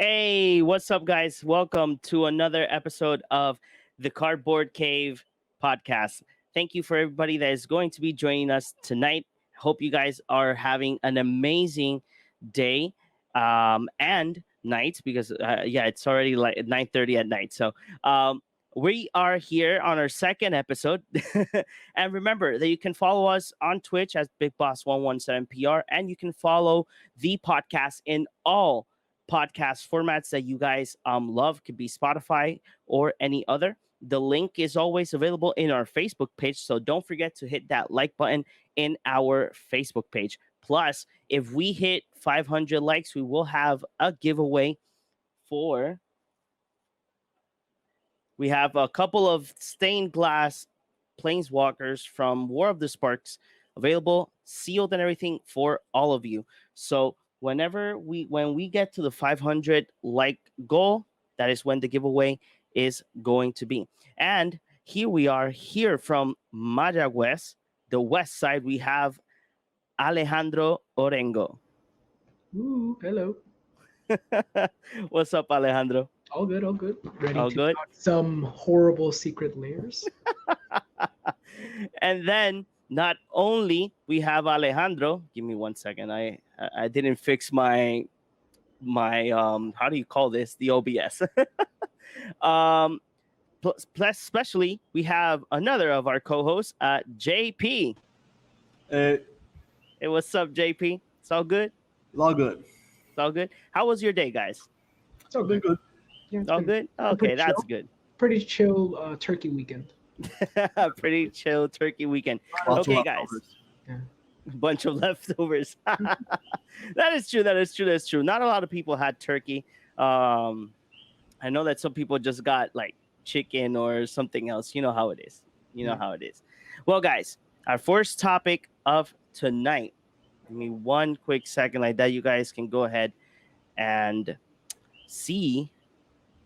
Hey, what's up, guys? Welcome to another episode of the Cardboard Cave podcast. Thank you for everybody that is going to be joining us tonight. Hope you guys are having an amazing day and night because, it's already like 9:30 at night. So, we are here on our second episode. And remember that you can follow us on Twitch as Big Boss 117PR, and you can follow the podcast in all podcast formats that you guys love. Could be Spotify or any other. The link is always available in our Facebook page, so don't forget to hit that like button in our Facebook page. Plus, if we hit 500 likes, we will have a giveaway for. We have a couple of stained glass planeswalkers from War of the Sparks available, sealed and everything for all of you. So when we get to the 500 like goal, that is when the giveaway is going to be. And here we are here from Mayagüez, the west side. We have Alejandro Orengo. Ooh, hello. What's up, Alejandro? All good, all good. Ready All to good? talk some horrible secret layers. And then not only we have Alejandro. Give me 1 second. I didn't fix my how do you call this, the OBS. um plus especially we have another of our co-hosts, JP. Hey, Hey, what's up, JP? It's all good. it's all good. It's all good. How was your day, guys? It's all Been good. good. Yeah, it's All been good. Okay, pretty that's chill. good. Pretty chill turkey weekend. Pretty chill turkey weekend. Lots of Okay, guys. leftovers. Bunch of leftovers. That is true. That is true. That's true. Not a lot of people had turkey. I know that some people just got like chicken or something else. You know how it is. You know Yeah. how it is. Well, guys, our first topic of tonight. Give me 1 quick second like that. You guys can go ahead and see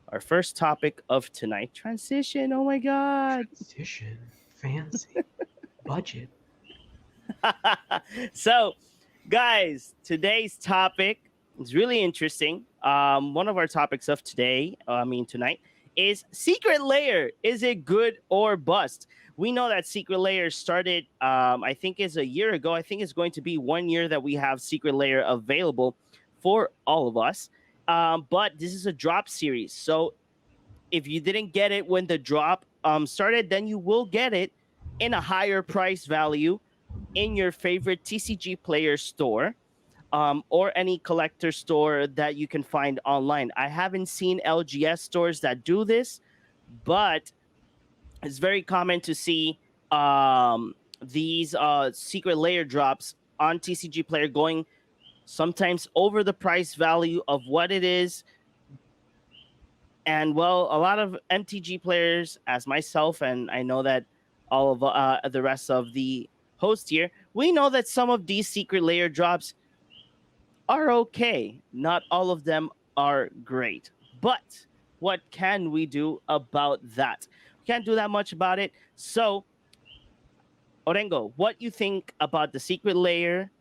our first topic of tonight. Transition. Oh my God. Transition. Fancy. Budget. So, guys, today's topic is really interesting. One of our topics of tonight, is Secret Lair. Is it good or bust? We know that Secret Lair started, I think, is a year ago. I think it's going to be 1 year that we have Secret Lair available for all of us. But this is a drop series, so if you didn't get it when the drop started, then you will get it in a higher price value in your favorite TCG player store, or any collector store that you can find online. I haven't seen LGS stores that do this, but it's very common to see these Secret Lair drops on TCG player going sometimes over the price value of what it is. And well, a lot of MTG players, as myself, and I know that all of the rest of the host here, we know that some of these Secret Lair drops are okay. Not all of them are great. But what can we do about that? We can't do that much about it. So, Orengo, what you think about the Secret Lair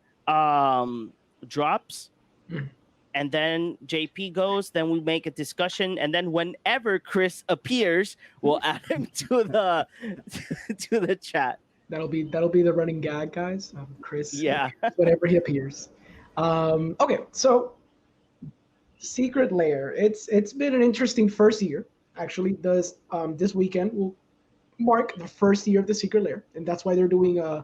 drops? Mm. And then JP goes, then we make a discussion, and then whenever Chris appears, we'll add him to the to the chat. That'll be the running gag, guys. Chris. Yeah. Whenever he appears. Okay, so Secret Lair. It's been an interesting first year. Actually, this weekend will mark the first year of the Secret Lair, and that's why they're doing a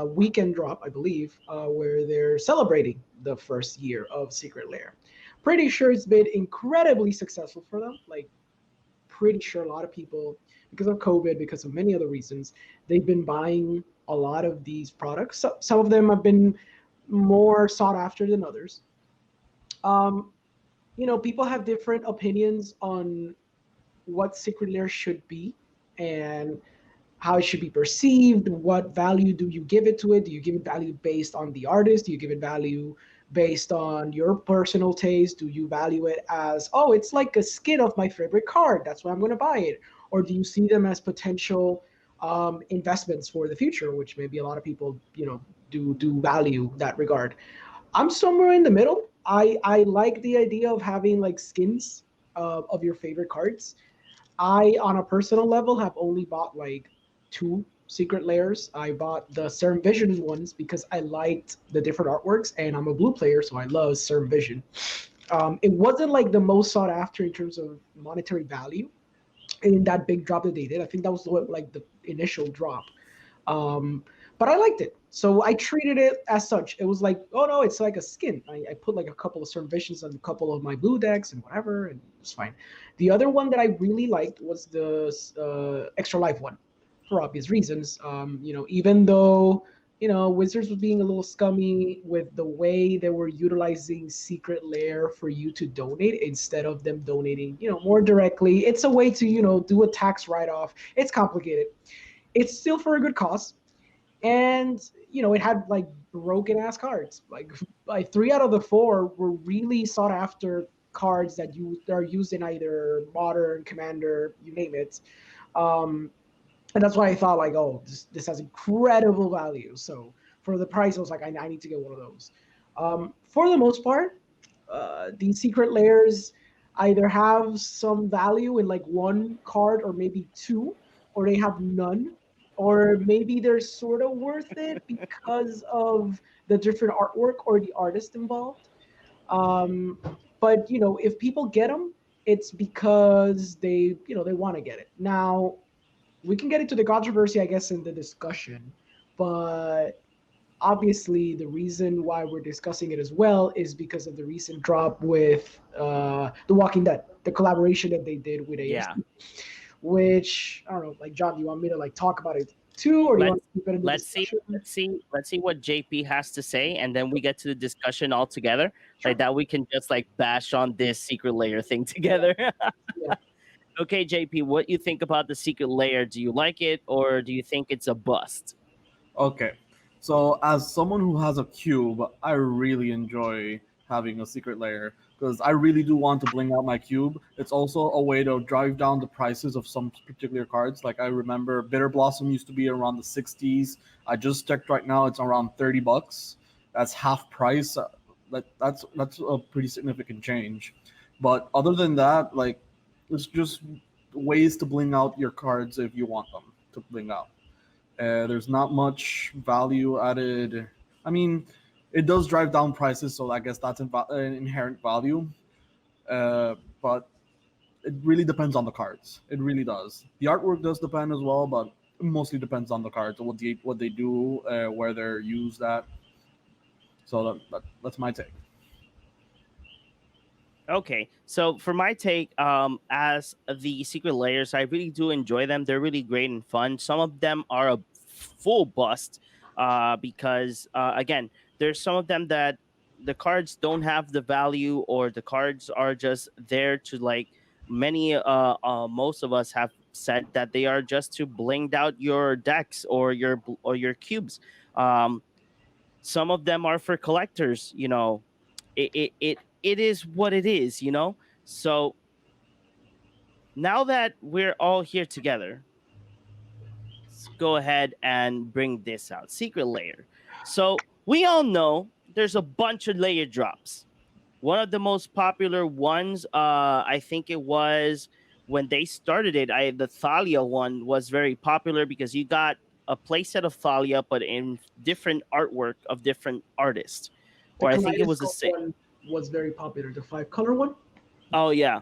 weekend drop, I believe, where they're celebrating the first year of Secret Lair. Pretty sure it's been incredibly successful for them. Like, pretty sure a lot of people, because of COVID, because of many other reasons, they've been buying a lot of these products. So, some of them have been more sought after than others. People have different opinions on what Secret Lair should be and how it should be perceived. What value do you give it to it? Do you give it value based on the artist? Do you give it value based on your personal taste? Do you value it as, oh, it's like a skin of my favorite card, that's why I'm going to buy it? Or do you see them as potential investments for the future, which maybe a lot of people, do value that regard? I'm somewhere in the middle. I like the idea of having like skins of your favorite cards. I, on a personal level, have only bought like two secret layers. I bought the Serum Vision ones because I liked the different artworks, and I'm a blue player, so I love Serum Vision. It wasn't like the most sought after in terms of monetary value in that big drop that they did. I think that was like the initial drop. Um, but I liked it. So I treated it as such. It was like, oh no, it's like a skin. I put like a couple of certain visions on a couple of my blue decks and whatever, and it's fine. The other one that I really liked was the extra life one, for obvious reasons. Even though Wizards was being a little scummy with the way they were utilizing Secret Lair for you to donate instead of them donating, more directly. It's a way to, do a tax write-off. It's complicated. It's still for a good cause, and it had like broken ass cards. Like three out of the four were really sought after cards that are used in either modern, commander, you name it. Um, and that's why I thought like, oh, this has incredible value. So for the price, I was like, I need to get one of those. For the most part, these secret layers either have some value in like one card or maybe two, or they have none, or maybe they're sort of worth it because of the different artwork or the artist involved. Um, but if people get them, it's because they want to get it. Now, we can get into the controversy, I guess, in the discussion, but obviously the reason why we're discussing it as well is because of the recent drop with The Walking Dead, the collaboration that they did with Yeah. AMC, which I don't know, like John, do you want me to like talk about it too, or do you Let's want to keep it in the let's see discussion? let's see what JP has to say, and then we get to the discussion all together. Sure. Like that, we can just like bash on this secret layer thing together. Yeah. Okay, JP, what you think about the secret layer? Do you like it, or do you think it's a bust? Okay. So, as someone who has a cube, I really enjoy having a secret layer because I really do want to bling out my cube. It's also a way to drive down the prices of some particular cards. Like I remember Bitter Blossom used to be around the 60s. I just checked right now; it's around $30. That's half price. That's a pretty significant change. But other than that, like it's just ways to bling out your cards if you want them to bling out. There's not much value added. I mean, it does drive down prices, so I guess that's an inherent value. But it really depends on the cards. It really does. The artwork does depend as well, but it mostly depends on the cards, what they do, where they're used at. So that's my take. Okay, so for my take, as the secret layers, I really do enjoy them. They're really great and fun. Some of them are a full bust, because again, there's some of them that the cards don't have the value, or the cards are just there to like most of us have said that they are just to bling out your decks or your cubes. Um, some of them are for collectors. It is what it is. So now that we're all here together, let's go ahead and bring this out. Secret layer. So we all know there's a bunch of layer drops. One of the most popular ones, I think it was when they started it. The Thalia one was very popular because you got a playset of Thalia, but in different artwork of different artists. The Or I think it was the Kaleidoscope same. one was very popular. The 5-color one. Oh yeah,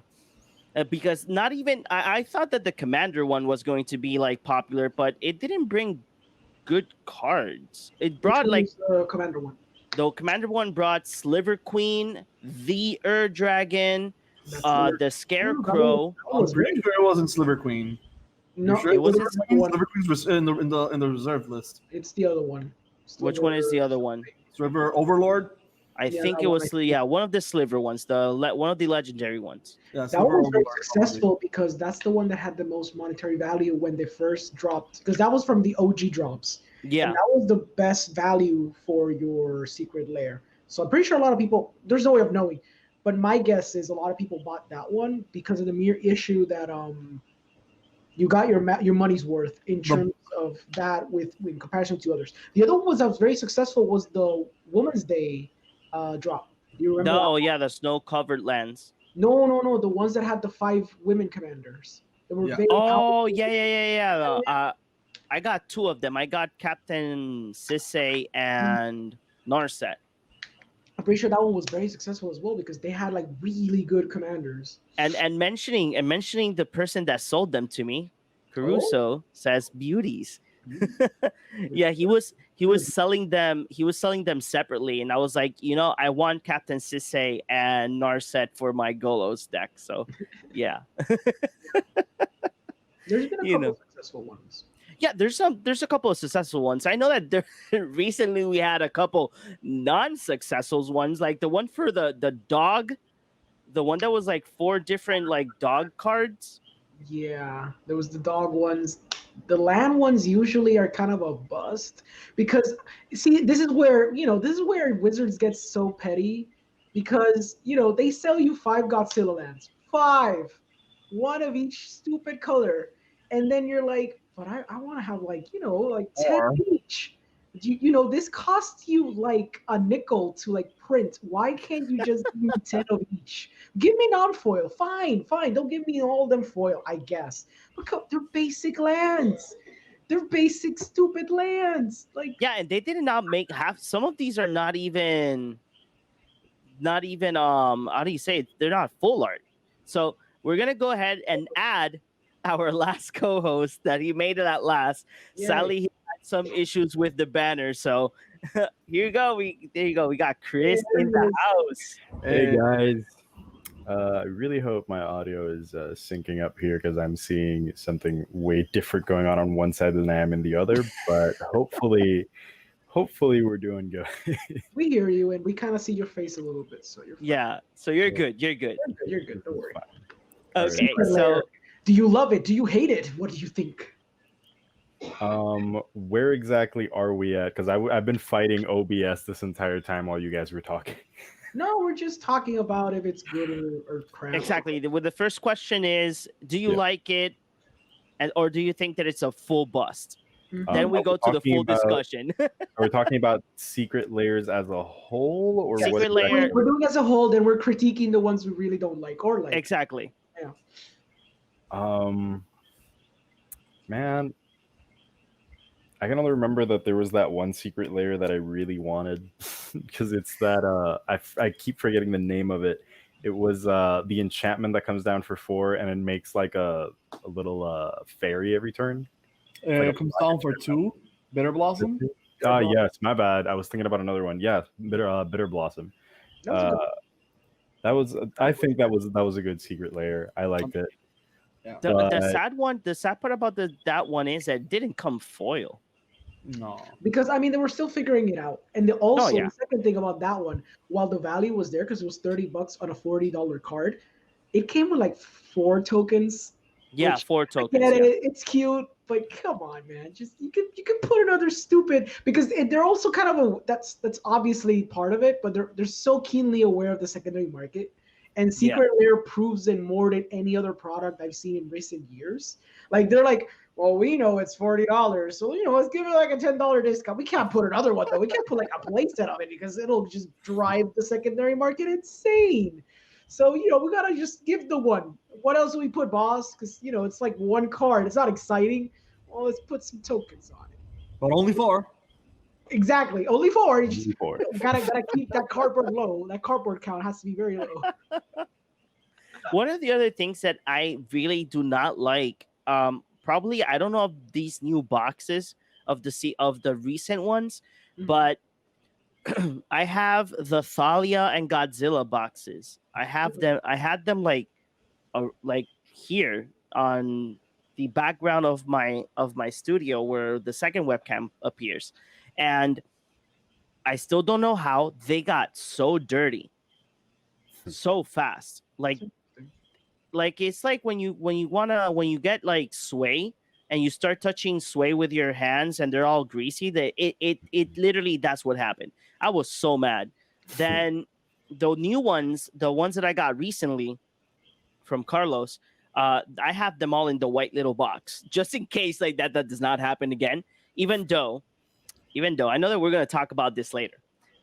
because not even I thought that the Commander one was going to be like popular, but it didn't bring good cards. It Which brought one like was the Commander one? the Commander one brought Sliver Queen, the Ur Dragon, That's the the Scarecrow. that one I'm was pretty very sure it wasn't Sliver Queen. You no. sure It it was wasn't. Sliver The Queen? one. Sliver Queen's in the reserve list. It's the other one. Which one is the other one? Sliver Overlord. I Yeah, think that it one, was one of the Sliver ones, one of the legendary ones. Yeah, That one Sliver was very Overlord. successful because that's the one that had the most monetary value when they first dropped. Because that was from the OG drops, and Yeah, that was the best value for your secret lair. So I'm pretty sure a lot of people. There's no way of knowing, but my guess is a lot of people bought that one because of the mere issue that you got your money's worth in The terms of that with in comparison to others. The other one that was very successful was the Women's Day drop. You remember that? No, yeah, the snow-covered lands. No, no, no. The ones that had the 5 women commanders. They were Yeah. very Oh, powerful. yeah. I got two of them. I got Captain Sisay and Narset. I'm pretty sure that one was very successful as well because they had like really good commanders. And mentioning the person that sold them to me, Oh, Caruso says beauties. Beauties. Yeah, he was selling them. He was selling them separately, and I was like, I want Captain Sisay and Narset for my Golos deck. So, yeah, there's been a you couple know. of successful ones. Yeah, there's a couple of successful ones. I know that recently we had a couple non-successful ones, like the one for the dog, the one that was like four different like dog cards. Yeah, there was the dog ones. The land ones usually are kind of a bust because see, this is where Wizards gets so petty because they sell you 5 Godzilla lands, five, one of each stupid color, and then you're like, but I want to have like 10 Or each. This costs you like a nickel to like print. Why can't you just give me 10 of each? Give me non-foil. Fine, fine. Don't give me all of them foil, I guess. But they're basic lands. They're basic stupid lands. Like Yeah, and they did not make half. Some of these are not even how do you say it? They're not full art. So we're gonna go ahead and add our last co-host that he made it at last. yeah, Sadly, he had some issues with the banner. So here you go. There you go. We got Chris in the there it is. house. Hey guys, I really hope my audio is syncing up here because I'm seeing something way different going on one side than I am in the other. But hopefully we're doing good. We hear you and we kind of see your face a little bit, so you're fine. Yeah. So you're good. You're good. You're good. Don't worry. All right. Okay. Secret So Lair. Do you love it? Do you hate it? What do you think? Where exactly are we at? Because I've been fighting OBS this entire time while you guys were talking. No, we're just talking about if it's good or crap. exactly. Well, the first question is, do you Yeah. like it, or do you think that it's a full bust? Mhm. Then we Are go we to the talking full about- discussion. Are we talking about secret layers as a whole, or Secret what? layer- We're doing as a whole, then we're critiquing the ones we really don't like or like. exactly. Man, I can only remember that there was that one secret layer that I really wanted because it's that I keep forgetting the name of it. It was the enchantment that comes down for 4 and it makes like a little fairy every turn. it comes down for 2. Bitter Blossom. Yes, my bad. I was thinking about another one. Yeah, bitter blossom. That was a good That was I think that was a good secret layer. I liked it. The But- the sad part about that one is that it didn't come foil. No. because I mean they were still figuring it out, and also yeah. the second thing about that one, while the value was there because it was $30 on a $40 card, it came with like 4 tokens. Yeah, Which, 4 I tokens. get Yeah. it, it's cute, but come on, man, just you can put another stupid because they're also kind of a that's obviously part of it, but they're so keenly aware of the secondary market. And Secret Lair proves it more than any other product I've seen in recent years. Like they're like, well, we know it's $40, so let's give it like a $10 discount. We can't put another one though. We can't put like a playset of it because it'll just drive the secondary market insane. So we gotta just give the one. What else do we put, boss? Because it's like one card. It's not exciting. Well, let's put some tokens on it. But only 4. Exactly. Only 4. You just Only 4. gotta keep that cardboard low. That cardboard count has to be very low. One of the other things that I really do not like, probably I don't know of these new boxes of the recent ones, Mhm. but I have the Thalia and Godzilla boxes. I have them. I had them like here on the background of my studio where the second webcam appears, and I still don't know how they got so dirty so fast. Like it's like when you get like Sway and you start touching Sway with your hands and they're all greasy, that it literally, that's what happened. I was so mad. Then the new ones, the ones that I got recently from Carlos, I have them all in the white little box just in case like that does not happen again. Even though I know that we're going to talk about this later,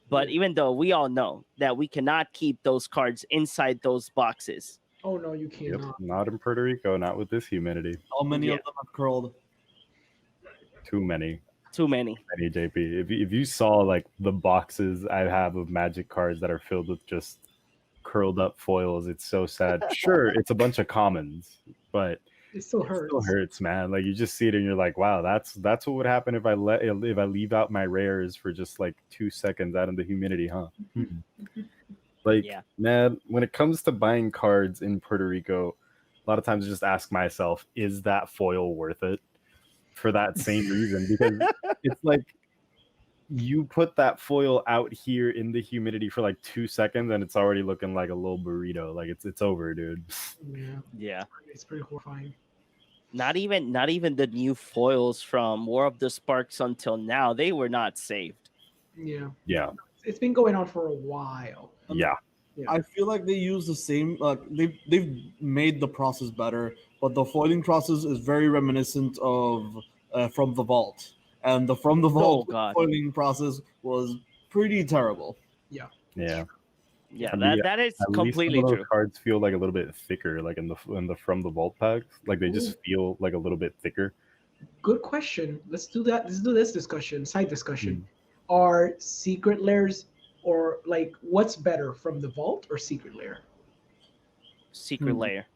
But Yeah. even though we all know that we cannot keep those cards inside those boxes. Oh no, you Yep, cannot. not in Puerto Rico, not with this humidity. How many Yeah. of them have curled? Too many. Too many. Any JP. If you saw like the boxes I have of Magic cards that are filled with just curled up foils, it's so sad. Sure, it's a bunch of commons, but It still it hurts. still hurts, man. Like you just see it and you're like, wow, that's what would happen if I leave out my rares for just like 2 seconds out in the humidity, huh? Like, Yeah. man, when it comes to buying cards in Puerto Rico, a lot of times I just ask myself, is that foil worth it? For that same reason, because it's like you put that foil out here in the humidity for like 2 seconds and it's already looking like a little burrito. Like it's over, dude. Yeah, Yeah. it's pretty horrifying. Not even the new foils from War of the Sparks until now, they were not saved. Yeah, Yeah. it's been going on for a while. Yeah. I feel like they use the same. They've made the process better, but the foiling process is very reminiscent of From the Vault, and the From the Vault God. foiling process was pretty terrible. Yeah. Yeah. Yeah, At least- that is At least some completely of those true. cards feel like a little bit thicker, like in the From the Vault packs. Like they just feel like a little bit thicker. Good question. Let's do that. Let's do this discussion, side discussion. Are secret layers or like what's better, from the vault or secret layer? Secret Hmm. layer.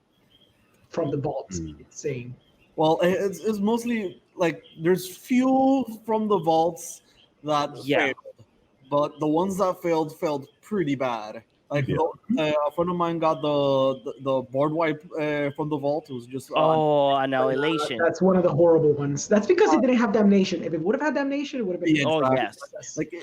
From the vault, Hmm. it's saying. Well, it's mostly like there's few From the Vaults that Yeah. failed, but the ones that failed pretty bad. Like Yeah. a friend of mine got the board wipe from the vault. It was just Oh, annihilation. That's one of the horrible ones. That's because it didn't have damnation. If it would have had damnation, it would have been. Yeah, Oh, exactly. yes. Yes. Like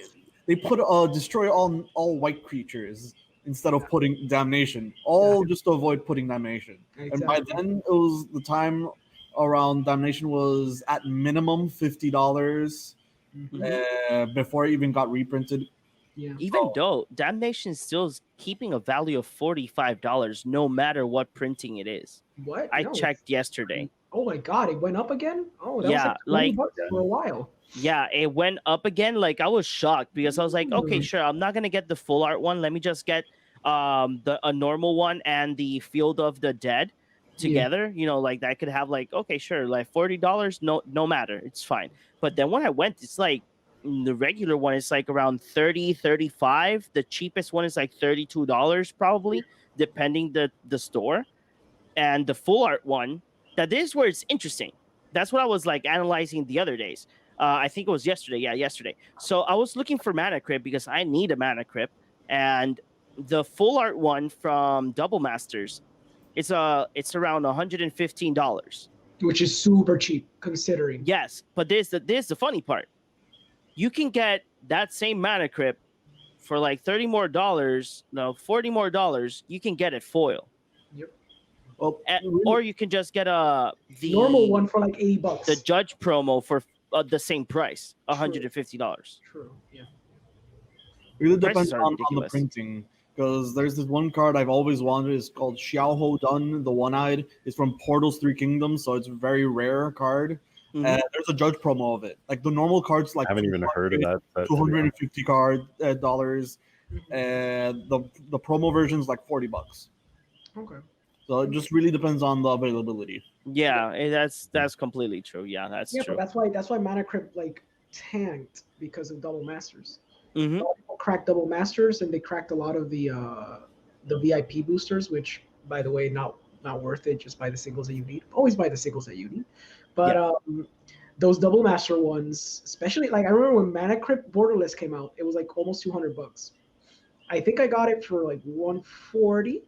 they put destroy all white creatures instead of putting damnation, all just to avoid putting damnation. And by Exactly. then it was the time around damnation was at minimum $50 before it even got reprinted. Yeah. Even though Damnation still is keeping a value of $45 no matter what printing it is. What? I No. checked yesterday. Oh my god, it went up again? Oh, that Yeah, was like $20 like- for a while. Yeah, it went up again. Like I was shocked because I was like, okay, sure, I'm not gonna get the full art one. Let me just get a normal one and the Field of the Dead together. You know, like that could have like, okay, sure, like $40, no matter, it's fine. But then when I went, it's like the regular one is like around 30, 35. The cheapest one is like $32 probably, depending the store. And the full art one, that is where it's interesting. That's what I was like analyzing the other days. I think it was yesterday. Yeah, yesterday. So I was looking for Mana Crypt because I need a Mana Crypt, and the full art one from Double Masters, it's around $115. Which is super cheap considering. Yes, but this the funny part. You can get that same Mana Crypt for like $30 more, $40 more. You can get it foil. Yep. Well, Or you can just get the Normal one for like $80. the Judge promo for the same price, $150. True. Yeah. really prices depends are on the ridiculous. printing. Because there's this one card I've always wanted. It's called Xiao Ho Dun, the one-eyed. It's from Portal's Three Kingdoms, so it's a very rare card. Mhm. And there's a judge promo of it. Like the normal cards, like I haven't even heard of that. set, to be honest. $250 dollars, and the promo version is like $40. Okay. So it just really depends on the availability. Yeah, that's completely true. Yeah, that's Yeah, true. but that's why Mana Crypt like tanked because of Double Masters. Mhm. People cracked Double Masters and they cracked a lot of the VIP boosters, which by the way not worth it. Just buy the singles that you need. Always buy the singles that you need. But those Double Master ones, especially like I remember when Mana Crypt Borderless came out, it was like almost $200. I think I got it for like 140,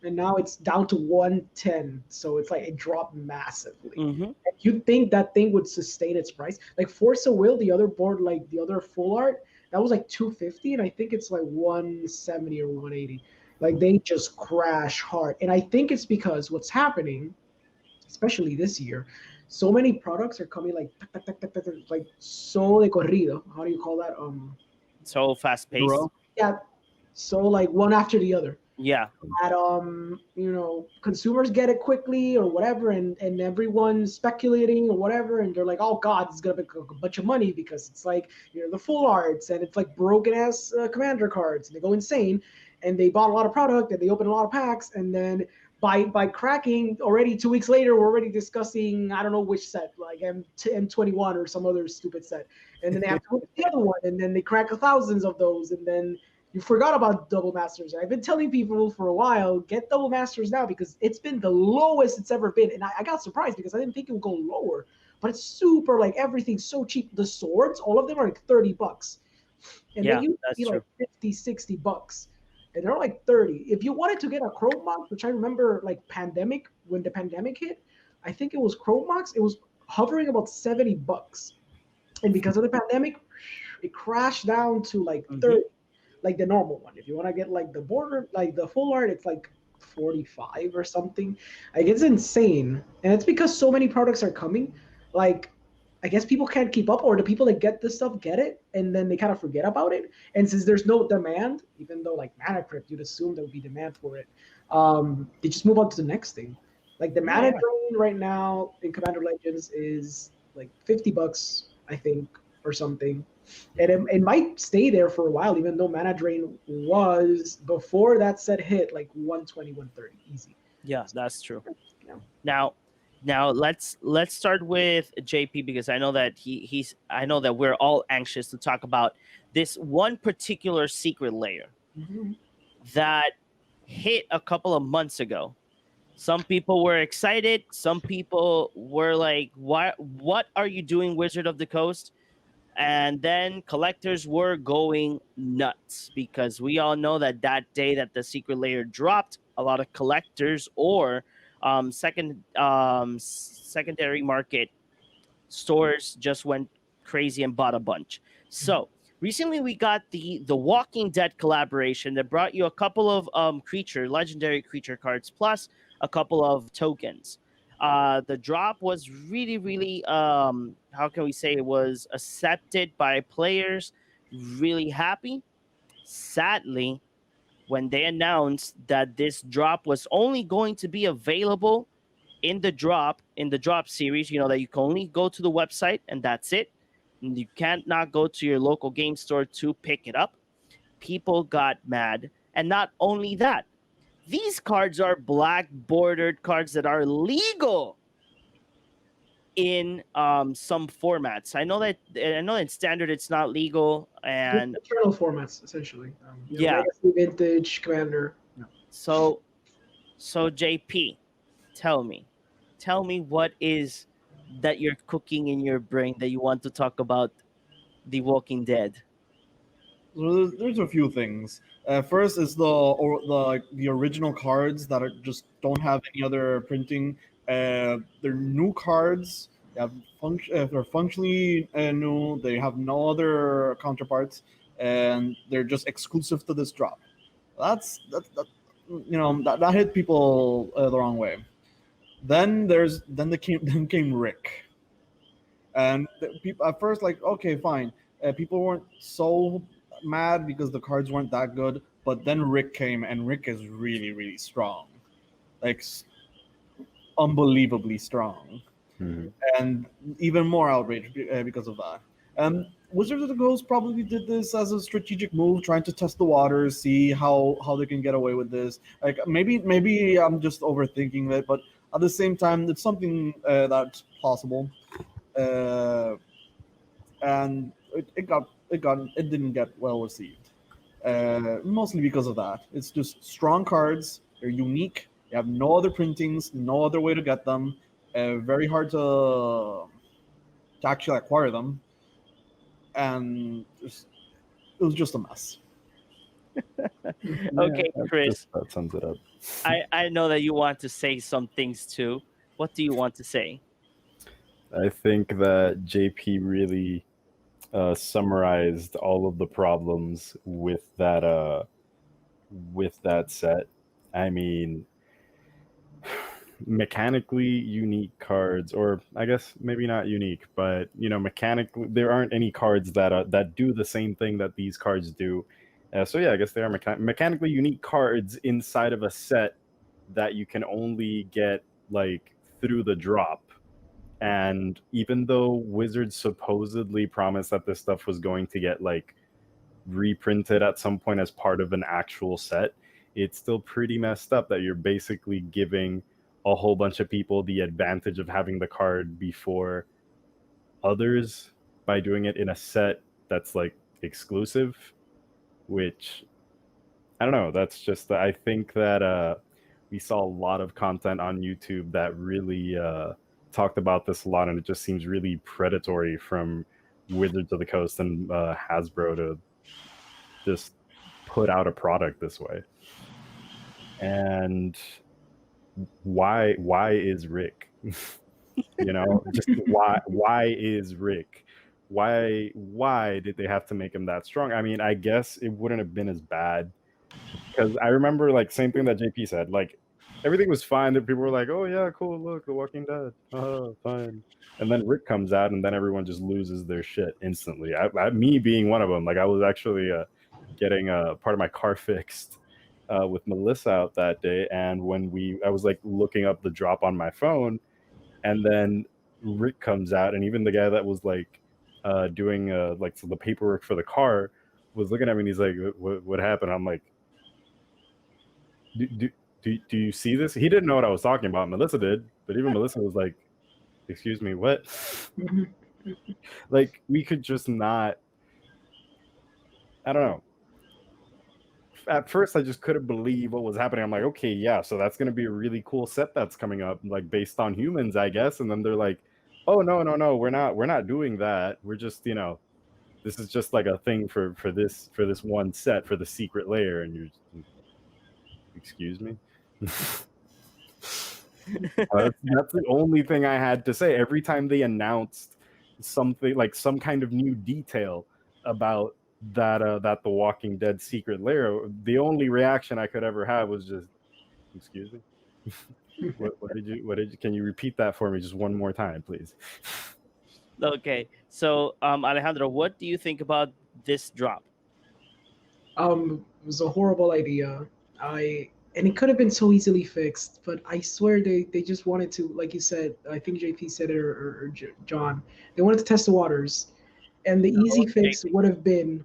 and now it's down to 110. So it's like it dropped massively. Mhm. You'd think that thing would sustain its price. Like Force of Will, the other board, like the other full art, that was like 250, and I think it's like 170 or 180. Like they just crash hard. And I think it's because what's happening, especially this year, so many products are coming like like so de corrido. How do you call that? So fast paced. Bro, Yeah. So like one after the other. Yeah. that consumers get it quickly or whatever, and everyone's speculating or whatever, and they're like, oh god, it's gonna make a bunch of money because it's like the full arts and it's like broken ass commander cards, and they go insane, and they bought a lot of product and they open a lot of packs, and then by cracking already 2 weeks later, we're already discussing I don't know which set, like M21 or some other stupid set, and then they have to look at the other one, and then they crack thousands of those, and then you forgot about double masters. I've been telling people for a while, get double masters now because it's been the lowest it's ever been. And I got surprised because I didn't think it would go lower. But it's super, like, everything's so cheap. The swords, all of them are like $30. And Yeah, they used to that's be true. like 50, $60. And they're like 30. If you wanted to get a Chrome box, which I remember like pandemic, when the pandemic hit, I think it was Chrome box, it was hovering about $70. And because of the pandemic, it crashed down to like 30, like the normal one. If you want to get like the border, like the full art, it's like 45 or something. Like it's insane. And it's because so many products are coming. Like I guess people can't keep up, or the people that get this stuff get it and then they kind of forget about it. And since there's no demand, even though like Mana Crypt, you'd assume there would be demand for it, they just move on to the next thing. Like the Mana Drain right now in Commander Legends is like $50, I think, or something. And it might stay there for a while, even though Mana Drain was, before that set hit, like 120, 130, easy. Yeah, that's true. Yeah. Now let's start with JP, because I know that I know that we're all anxious to talk about this one particular secret layer Mhm. that hit a couple of months ago. Some people were excited. Some people were like, what are you doing, Wizard of the Coast? And then collectors were going nuts because we all know that day that the secret layer dropped, a lot of collectors or secondary market stores just went crazy and bought a bunch. So recently we got the Walking Dead collaboration that brought you a couple of legendary creature cards plus a couple of tokens. The drop was really, really, how can we say, it was accepted by players, really happy. Sadly, when they announced that this drop was only going to be available in the drop series, that you can only go to the website and that's it. And you can't not go to your local game store to pick it up. People got mad. And not only that, these cards are black bordered cards that are legal in some formats. I know that in standard it's not legal, and Eternal formats, essentially. Yeah. Legacy, Vintage, Commander. No. so JP, tell me what is that you're cooking in your brain that you want to talk about The Walking Dead. So there's a few things. First is the original cards that just don't have any other printing. They're new cards. They're functionally new. They have no other counterparts, and they're just exclusive to this drop. That hit people the wrong way. Then came Rick, and people at first, like, okay, fine. People weren't so mad because the cards weren't that good, but then Rick came, and Rick is really, really strong, like unbelievably strong, and even more outraged because of that. Wizards of the Coast probably did this as a strategic move, trying to test the waters, see how they can get away with this. Like maybe I'm just overthinking it, but at the same time, it's something that's possible. Uh, and it didn't get well received, mostly because of that. It's just strong cards. They're unique. You have no other printings, no other way to get them. Very hard to actually acquire them, and it was just a mess. Okay, Chris, That sums it up. I know that you want to say some things too. What do you want to say? I think that JP really summarized all of the problems with that set. I mean, mechanically unique cards, or I guess maybe not unique, but mechanically there aren't any cards that do the same thing that these cards do. So yeah, I guess they are mechanically unique cards inside of a set that you can only get like through the drop. And even though Wizards supposedly promised that this stuff was going to get like reprinted at some point as part of an actual set, it's still pretty messed up that you're basically giving a whole bunch of people the advantage of having the card before others by doing it in a set that's like exclusive, which I don't know. That's just I think that we saw a lot of content on YouTube that really talked about this a lot, and it just seems really predatory from Wizards of the Coast and Hasbro to just put out a product this way. And why is Rick? You know, just why is Rick? Why did they have to make him that strong? I mean, I guess it wouldn't have been as bad, because I remember like same thing that JP said, like everything was fine. That people were like, "Oh yeah, cool, look, The Walking Dead, oh fine." And then Rick comes out, and then everyone just loses their shit instantly. Me being one of them, like I was actually getting part of my car fixed with Melissa out that day, and when I was like looking up the drop on my phone, and then Rick comes out, and even the guy that was like doing like the paperwork for the car was looking at me, and he's like, "What happened?" I'm like, do you see this? He didn't know what I was talking about. Melissa did, but even Melissa was like, "Excuse me, what?" Like we could just not. I don't know. At first, I just couldn't believe what was happening. I'm like, okay, yeah, so that's gonna be a really cool set that's coming up, like based on humans, I guess. And then they're like, "Oh no, we're not doing that. We're just, this is just like a thing for this one set for the secret layer." And you're just, excuse me. That's the only thing I had to say. Every time they announced something, like some kind of new detail about that The Walking Dead secret lair, the only reaction I could ever have was just, excuse me. What did you can you repeat that for me just one more time, please? Okay, so Alejandro, what do you think about this drop? It was a horrible idea. And it could have been so easily fixed, but I swear they just wanted to, like you said, I think JP said it, or John, they wanted to test the waters, and the easy fix would have been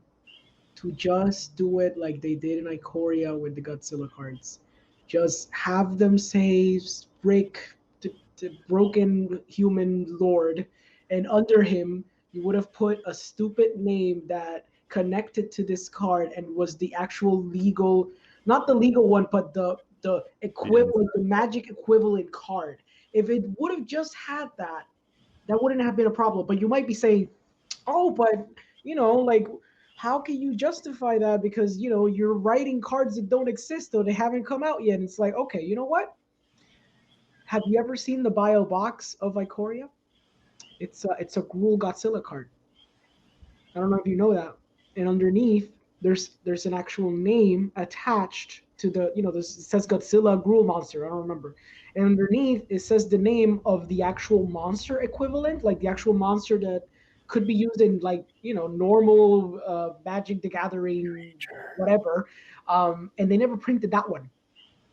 to just do it like they did in Ikoria with the Godzilla cards. Just have them say Rick, the broken human lord, and under him you would have put a stupid name that connected to this card and was the actual legal, not the legal one, but the equivalent, the magic equivalent card. If it would have just had that, that wouldn't have been a problem. But you might be saying, oh, but like, how can you justify that? Because you're writing cards that don't exist or they haven't come out yet. And it's like, okay, you know what? Have you ever seen the bio box of Ikoria? It's a Gruul Godzilla card. I don't know if you know that. And underneath, there's an actual name attached to the, this, it says Godzilla Gruul monster. I don't remember. And underneath, it says the name of the actual monster equivalent, like the actual monster that could be used in like normal Magic the Gathering, whatever. And they never printed that one.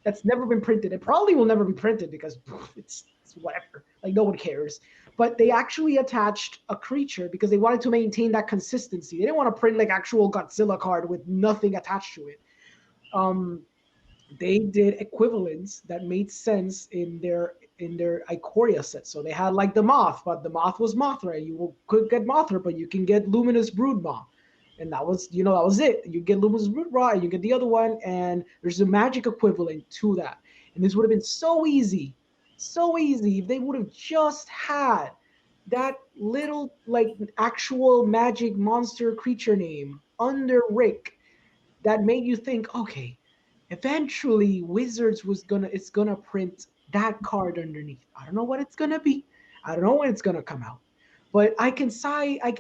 That's never been printed. It probably will never be printed because it's whatever. Like no one cares. But they actually attached a creature because they wanted to maintain that consistency. They didn't want to print like actual Godzilla card with nothing attached to it. They did equivalents that made sense in their Ikoria set. So they had like the Moth, but the Moth was Mothra. You could get Mothra, but you can get Luminous Broodmaw. And that was it. You get Luminous Broodmaw, and you get the other one, and there's a magic equivalent to that. And this would have been so easy if they would have just had that little like actual magic monster creature name under Rick that made you think, okay, eventually Wizards it's gonna print that card underneath. I don't know what it's gonna be. I don't know when it's gonna come out. But I can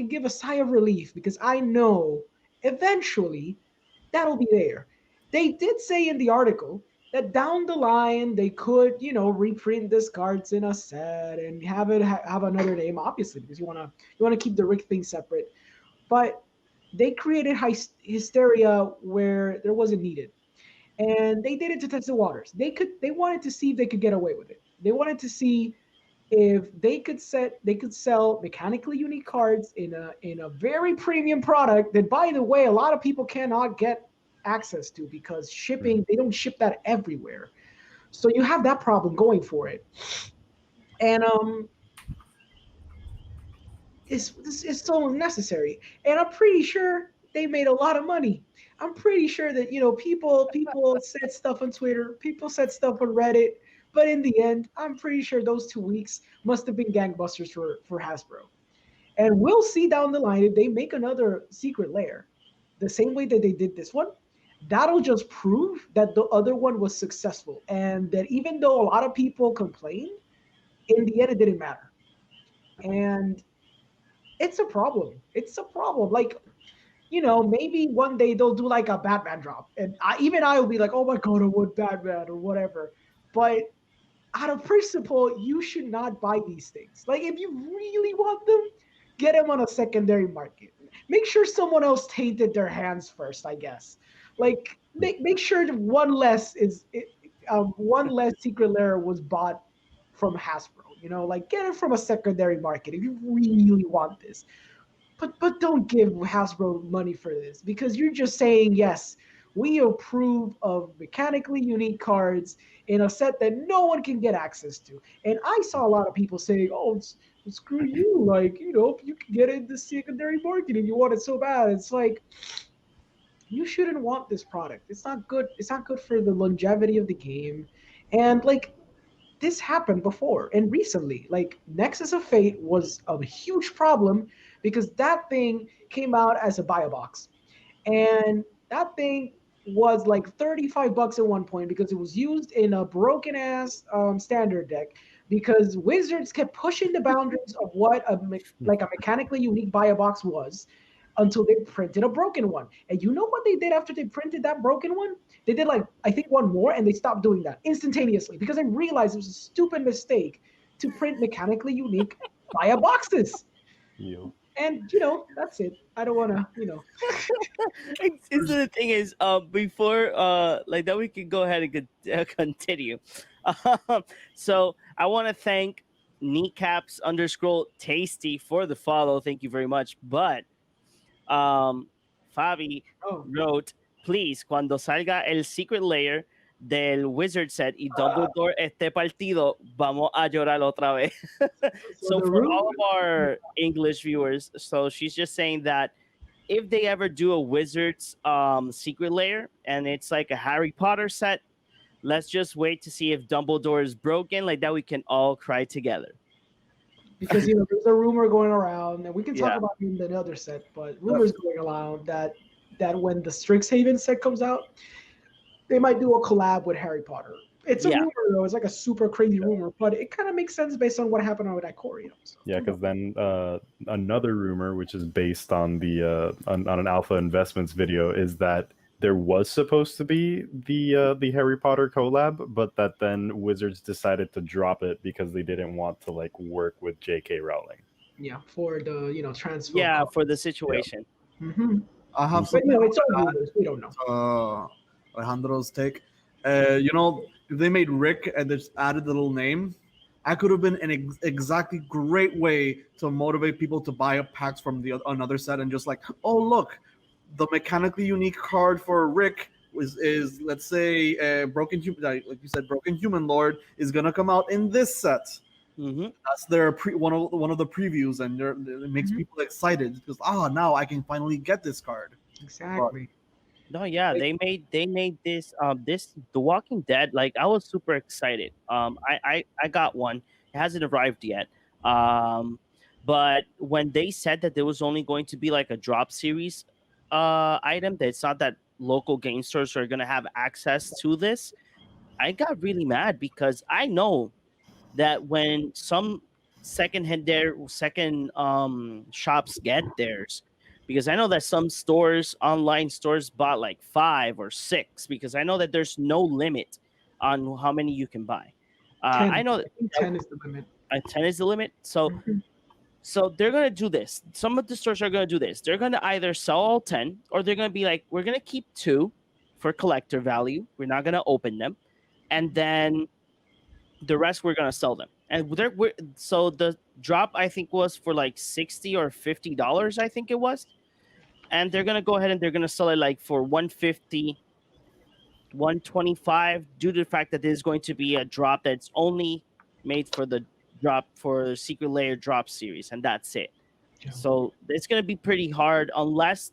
give a sigh of relief because I know eventually that'll be there. They did say in the article that down the line they could, reprint this cards in a set and have it have another name, obviously, because you wanna keep the Rick thing separate. But they created hysteria where there wasn't needed, and they did it to test the waters. They wanted to see if they could get away with it. They wanted to see if they could sell mechanically unique cards in a very premium product that, by the way, a lot of people cannot get access to because shipping, they don't ship that everywhere. So you have that problem going for it. And it's so unnecessary. And I'm pretty sure they made a lot of money. I'm pretty sure that people said stuff on Twitter, people said stuff on Reddit, but in the end, I'm pretty sure those 2 weeks must have been gangbusters for Hasbro. And we'll see down the line if they make another secret lair, the same way that they did this one. That'll just prove that the other one was successful, and that even though a lot of people complained, in the end it didn't matter. And it's a problem. It's a problem. Like, maybe one day they'll do like a Batman drop, and I will be like, oh my god, I want Batman or whatever. But out of principle, you should not buy these things. Like, if you really want them, get them on a secondary market. Make sure someone else tainted their hands first, I guess. Like, make sure that one less secret lair was bought from Hasbro. Like, get it from a secondary market if you really want this. But don't give Hasbro money for this, because you're just saying, yes, we approve of mechanically unique cards in a set that no one can get access to. And I saw a lot of people saying, oh, screw you. Like, you can get it in the secondary market if you want it so bad. It's like, you shouldn't want this product. It's not good. It's not good for the longevity of the game. And like, this happened before and recently. Like, Nexus of Fate was a huge problem because that thing came out as a buy a box. And that thing was like $35 at one point because it was used in a broken ass standard deck, because Wizards kept pushing the boundaries of what a mechanically unique buy a box was, until they printed a broken one. And you know what they did after they printed that broken one? They did, like, I think one more, and they stopped doing that instantaneously because they realized it was a stupid mistake to print mechanically unique buy a boxes. You. And that's it. I don't want to, It's the thing is, before like that, we can go ahead and continue. So I want to thank kneecaps underscore tasty for the follow. Thank you very much. But Fabi wrote, please, cuando salga el secret layer del wizard set y Dumbledore esté partido, vamos a llorar otra vez. So for all of our English viewers, so she's just saying that if they ever do a wizard's secret layer and it's like a Harry Potter set, let's just wait to see if Dumbledore is broken, like that we can all cry together. Because there's a rumor going around, and we can talk about it in the other set, but rumors going around that when the Strixhaven set comes out, they might do a collab with Harry Potter. It's a rumor, though. It's like a super crazy rumor, but it kind of makes sense based on what happened with Ikoria. So. Yeah, because then another rumor, which is based on the on an Alpha Investments video, is that there was supposed to be the Harry Potter collab, but that then Wizards decided to drop it because they didn't want to like work with J.K. Rowling. Yeah, for the transfer. Yeah, for the situation. Yeah. Mm-hmm. I have something. But it's all rumors. We don't know. Alejandro's take. If they made Rick and just added the little name, that could have been an exactly great way to motivate people to buy up packs from another set, and just like, oh look, the mechanically unique card for Rick is let's say broken human, like you said, broken human lord is gonna come out in this set. Mm-hmm. That's their one of the previews, and it makes people excited because now I can finally get this card. Exactly. No, yeah, they made this The Walking Dead. Like, I was super excited. I got one. It hasn't arrived yet. But when they said that there was only going to be like a drop series item, that it's not that local game stores are gonna have access to this, I got really mad because I know that when some second shops get theirs, because I know that some online stores bought like 5 or 6, because I know that there's no limit on how many you can buy. 10. I know that 10 is the limit. 10 is the limit. So So they're gonna do this. Some of the stores are gonna do this. They're gonna either sell all 10, or they're gonna be like, we're gonna keep 2 for collector value. We're not gonna open them, and then the rest we're gonna sell them. And so the drop I think was for like $60 or $50, I think it was. And they're gonna go ahead and they're gonna sell it like for 150, 125, due to the fact that there's going to be a drop that's only made for the drop for the Secret Layer drop series, and that's it. Yeah. So it's gonna be pretty hard unless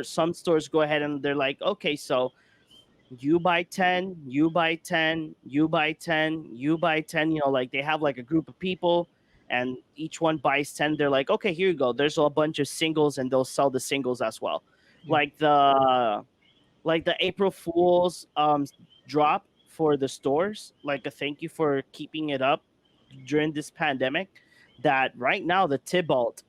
some stores go ahead and they're like, okay, so you buy 10, you buy 10, you buy 10, you buy 10, like they have like a group of people and each one buys 10. They're like, okay, here you go. There's a bunch of singles and they'll sell the singles as well. Yeah. Like the April Fool's drop for the stores, like a thank you for keeping it up during this pandemic. That right now the Tybalt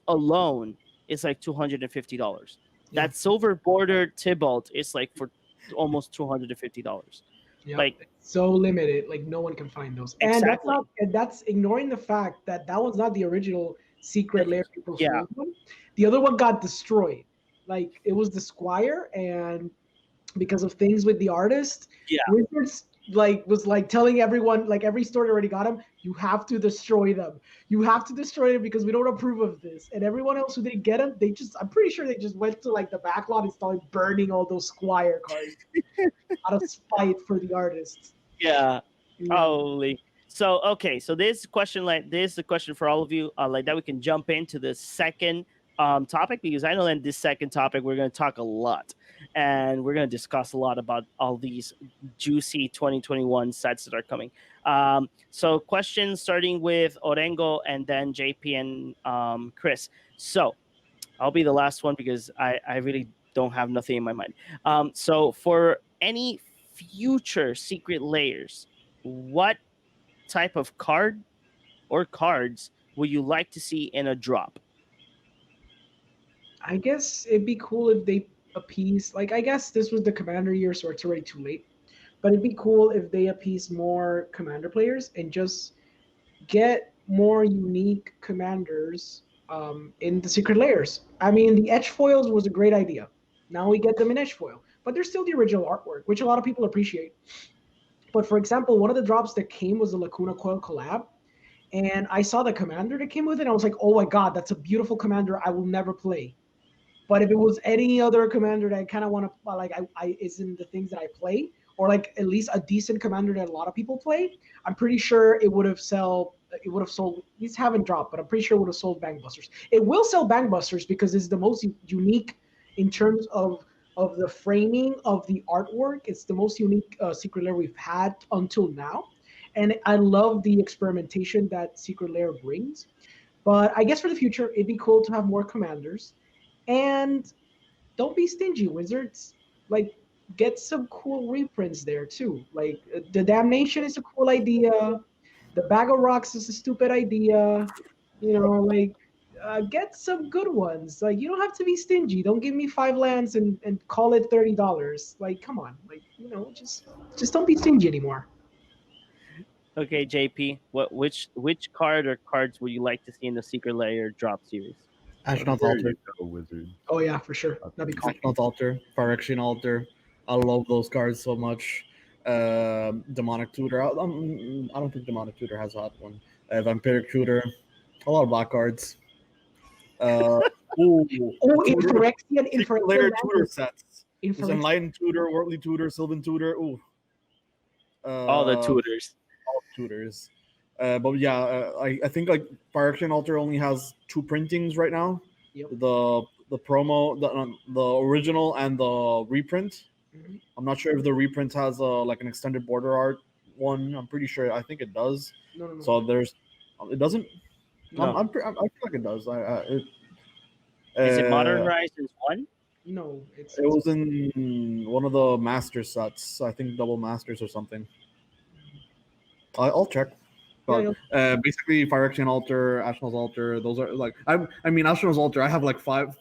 alone is like $250. Yeah. That silver bordered Tybalt is like for almost $250. Yeah, Like, so limited, like no one can find those. Exactly. And that's ignoring the fact that that was not the original Secret Lair April Yeah. Fool's one. The other one got destroyed. Like it was the Squire, and because of things with the artist, Yeah. Wizards was telling everyone, like every store that already got them, you have to destroy them. You have to destroy them because we don't approve of this. And everyone else who didn't get them, I'm pretty sure they just went to like the backlot and started burning all those Squire cards out of spite for the artists. Yeah. Yeah. Holy. So okay, so this is a question for all of you, like that we can jump into the second topic, because I know in this second topic we're going to talk a lot, and we're going to discuss a lot about all these juicy 2021 sets that are coming. So questions starting with Orengo and then JP and Chris. So I'll be the last one because I really don't have nothing in my mind. So for any future Secret Layers, what type of card or cards would you like to see in a drop? I guess it'd be cool if they appease, like, I guess this was the Commander year, so it's already too late. But it'd be cool if they appease more Commander players and just get more unique Commanders in the Secret Layers. I mean, the Edge foils was a great idea. Now we get them in Edge foil, but they're still the original artwork, which a lot of people appreciate. But for example, one of the drops that came was the Lacuna Coil collab. And I saw the Commander that came with it, and I was like, oh my god, that's a beautiful Commander I will never play. But if it was any other Commander that I kind of want to, like, I isn't the things that I play, or like at least a decent Commander that a lot of people play, I'm pretty sure it would have sold. These haven't dropped, but I'm pretty sure it would have sold Bankbusters. It will sell Bankbusters because it's the most unique in terms of the framing of the artwork. It's the most unique Secret Lair we've had until now, and I love the experimentation that Secret Lair brings. But I guess for the future, it'd be cool to have more Commanders. And don't be stingy, Wizards. Like, get some cool reprints there too. Like, the Damnation is a cool idea. The Bag of Rocks is a stupid idea. Get some good ones. Like, you don't have to be stingy. Don't give me 5 lands and call it $30. Like, come on. Like, just don't be stingy anymore. Okay, JP, which card or cards would you like to see in the Secret Layer drop series? Astronaut's There Altar. you go, Wizard. Oh yeah, for sure. That'd be cool. Astronaut's Altar. Phyrexian Altar. I love those cards so much. Demonic Tutor. I don't think Demonic Tutor has a hot one. Vampiric Tutor. A lot of black cards. Oh, Inferexian Layer Tutor sets. There's Inferexian. Enlightened Tutor, Worldly Tutor, Sylvan Tutor. Ooh. All the tutors. All tutors. But yeah, I think like Phyrexian Altar only has 2 printings right now. Yep. The promo, the original and the reprint. Mhm. I'm not sure if the reprint has like an extended border art one. I'm pretty sure. I think it does. No. So it doesn't. No. I feel like it does. Is it Modern Horizons 1? No, It was in one of the master sets. I think double masters or something. I'll check. But basically, Phyrexian Altar, Ashnod's Altar, those are like I mean Ashnod's Altar. I have like 5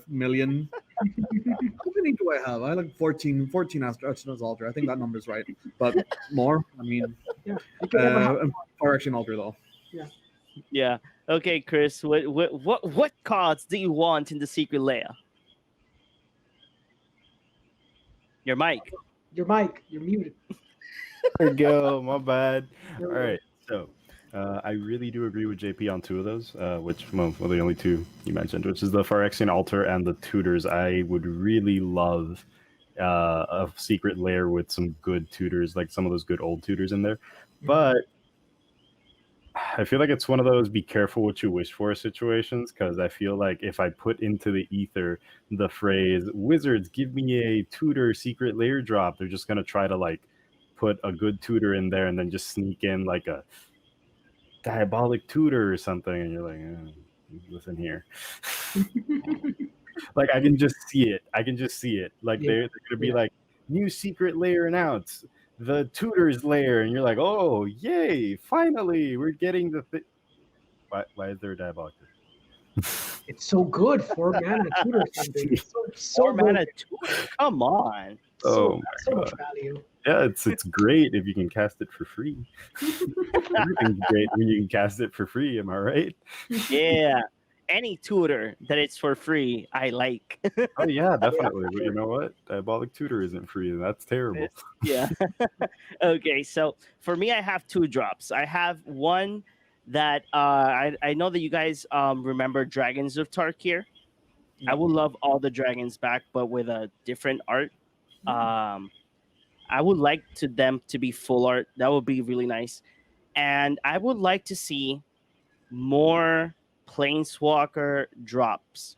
million. How many do I have? I have like 14 Ashnod's Altar. I think that number's right, but more. I mean, yeah. You can never have Phyrexian Altar though. Yeah. Okay, Chris. What cards do you want in the secret layer? Your mic. Your mic, you're muted. There we go. My bad. There we All go. right. So I really do agree with JP on two of those, which, well, the only two you mentioned, which is the Phyrexian Altar and the Tutors. I would really love a secret lair with some good tutors, like some of those good old tutors in there. But I feel like it's one of those be careful what you wish for situations, because I feel like if I put into the ether the phrase "Wizards, give me a tutor secret lair drop," they're just gonna try to like put a good tutor in there and then just sneak in like a diabolic tutor or something, and you're like, listen here. Like I can just see it. I can just see it. Like Yeah. they're gonna be Yeah. like, new secret lair announced, the tutor's lair, and you're like, oh yay, finally we're getting the thing. Why is there a diabolic tutor? It's so good. 4 mana tutor something. It's so Four good. mana tutor. Come on. So, Oh my so much God. value. Yeah, it's great if you can cast it for free. Everything's great when you can cast it for free. Am I right? Yeah. Any tutor that it's for free, I like. Oh yeah, definitely. But you know what? Diabolic tutor isn't free, and that's terrible. Yeah. Okay, so for me, I have two drops. I have one that I know that you guys remember Dragons of Tarkir. I would love all the dragons back, but with a different art. Um, I would like to them to be full art. That would be really nice. And I would like to see more Planeswalker drops,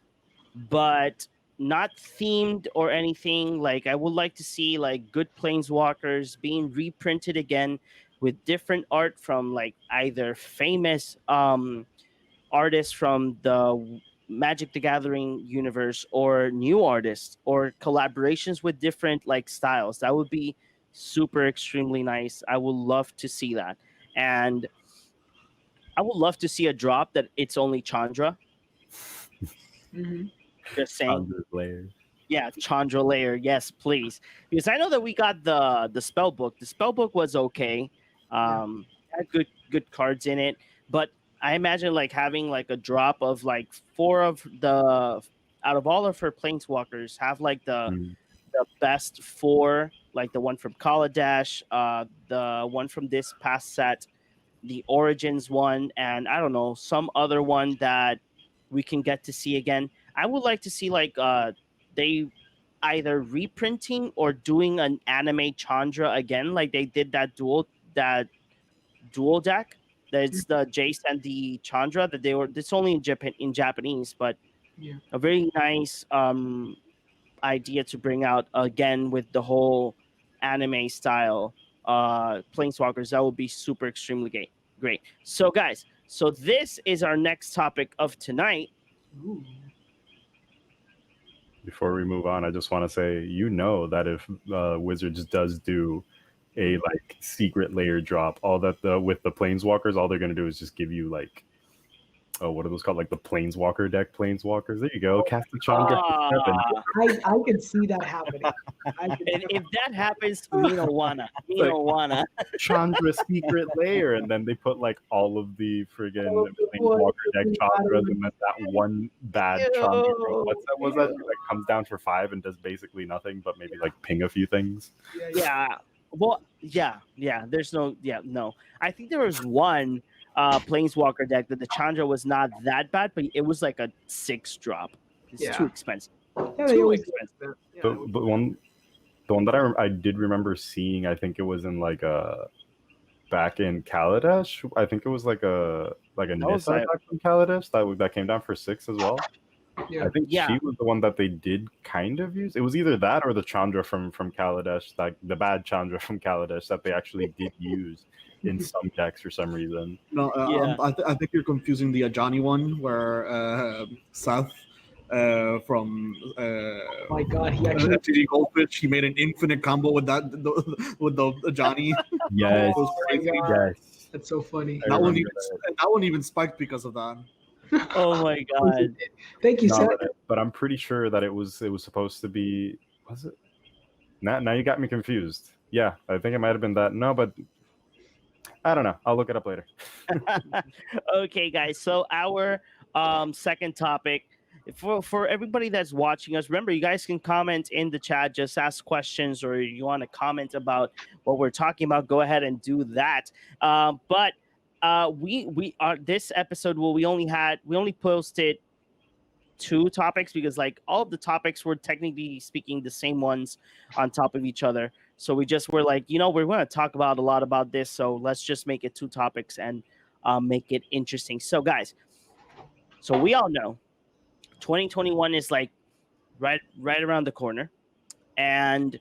but not themed or anything. Like I would like to see like good Planeswalkers being reprinted again with different art from like either famous artists from the Magic the Gathering universe or new artists or collaborations with different like styles. That would be super extremely nice. I would love to see that. And I would love to see a drop that it's only Chandra. Just saying. Hundred layers. Yeah, Chandra Layer. Yes, please. Because I know that we got the spell book. The spell book was okay. Had good cards in it, but I imagine like having like a drop of like four of the out of all of her planeswalkers have like the best four, like the one from Kaladesh, the one from this past set, the Origins one, and I don't know, some other one that we can get to see again. I would like to see like they either reprinting or doing an anime Chandra again, like they did that dual deck. That's the Jace and the Chandra that they were. It's only in Japanese, but Yeah. a very nice idea to bring out again with the whole anime style planeswalkers. That would be super extremely great. So guys, so this is our next topic of tonight. Ooh. Before we move on, I just want to say, that if Wizards does do a like secret layer drop, all that with the planeswalkers, all they're gonna do is just give you like, oh, what are those called? Like the planeswalker deck planeswalkers. There you go. Cast the Chandra. I can see that happening. And if that happens, me no wanna. Me no wanna. Chandra secret layer, and then they put like all of the friggin' All of the planeswalker deck ones. Chandras, and then that one bad Chandra. Ew. What's that? Was that like comes down for 5 and does basically nothing but maybe like ping a few things? Yeah. Well, yeah. There's no, no. I think there was one planeswalker deck that the Chandra was not that bad, but it was like a 6 drop. It's Yeah. too expensive. Yeah, they Too always do expensive. that. Yeah, The one that I did remember seeing, I think it was in like back in Kaladesh. I think it was like a was Nissa like- deck from Kaladesh that came down for 6 as well. yeah. I think Yeah. she was the one that they did kind of use. It was either that or the Chandra from Kaladesh, like the bad Chandra from Kaladesh that they actually did use in some decks for some reason. No, Yeah. I think you're confusing the Ajani one where Seth from Oh my God, he actually. MTG Goldfish, he made an infinite combo with with the Ajani. Yes, It was Oh my crazy. God. yes. That's so funny. I That one remember even that one even spiked because of that. Oh my god. Thank you, No, Seth. but I'm pretty sure that it was supposed to be. Was it? Now you got me confused. Yeah, I think it might have been that. No, but I don't know. I'll look it up later. Okay, guys. So our second topic for everybody that's watching us. Remember, you guys can comment in the chat. Just ask questions, or you want to comment about what we're talking about. Go ahead and do that. But we are this episode. Well, we only posted two topics because like all of the topics were technically speaking the same ones on top of each other. So we just were like, we're going to talk about a lot about this. So let's just make it two topics and make it interesting. So guys, so we all know 2021 is like right around the corner, and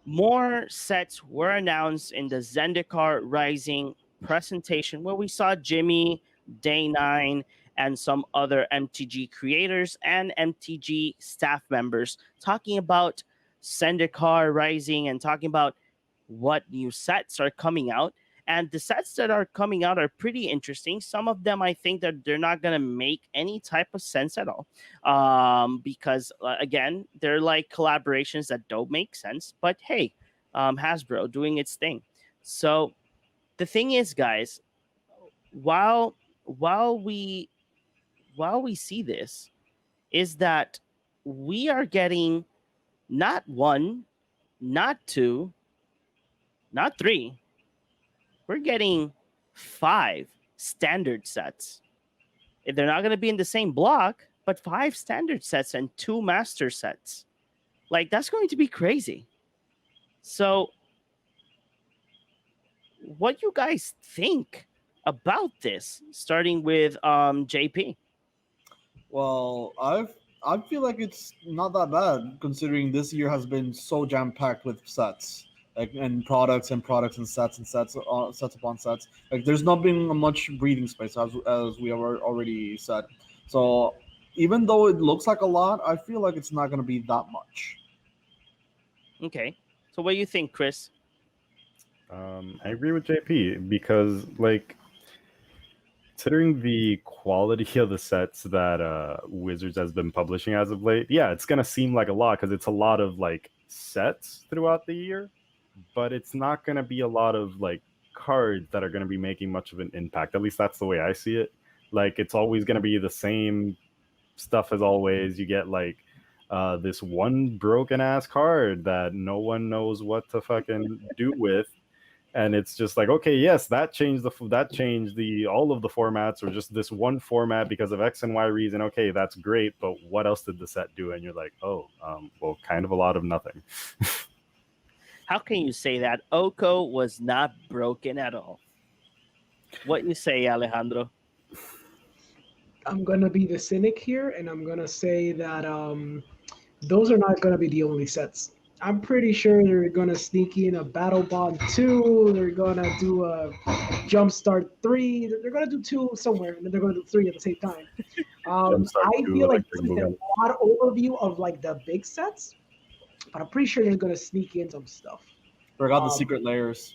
more sets were announced in the Zendikar Rising presentation where we saw Jimmy, Day 9, and some other MTG creators and MTG staff members talking about Zendikar Rising and talking about what new sets are coming out. And the sets that are coming out are pretty interesting. Some of them, I think that they're not going to make any type of sense at all. Because, again, they're like collaborations that don't make sense. But hey, Hasbro doing its thing. So the thing is, guys, while we see this, is that we are getting not one, not two, not three. We're getting 5 standard sets. If they're not going to be in the same block, but 5 standard sets and 2 master sets. Like, that's going to be crazy. So, what you guys think about this? Starting with JP. Well, I feel like it's not that bad considering this year has been so jam packed with sets, like and products and products and sets sets upon sets. Like there's not been much breathing space as we have already said. So even though it looks like a lot, I feel like it's not going to be that much. Okay. So what do you think, Chris? I agree with JP because, like, considering the quality of the sets that Wizards has been publishing as of late, yeah, it's gonna seem like a lot because it's a lot of like sets throughout the year, but it's not gonna be a lot of like cards that are gonna be making much of an impact. At least that's the way I see it. Like it's always gonna be the same stuff as always. You get like this one broken ass card that no one knows what to fucking do with. And it's just like, okay, yes, that changed the all of the formats, or just this one format because of X and Y reason. Okay, that's great, but what else did the set do? And you're like, oh, well, kind of a lot of nothing. How can you say that? Oko was not broken at all. What you say, Alejandro? I'm gonna be the cynic here, and I'm gonna say that those are not gonna be the only sets. I'm pretty sure they're gonna sneak in a Battle Bond 2. They're gonna do a Jumpstart 3. They're gonna do 2 somewhere, and then they're gonna do 3 at the same time. I feel like this is a lot overview of like the big sets, but I'm pretty sure they're gonna sneak in some stuff. Forgot the secret layers.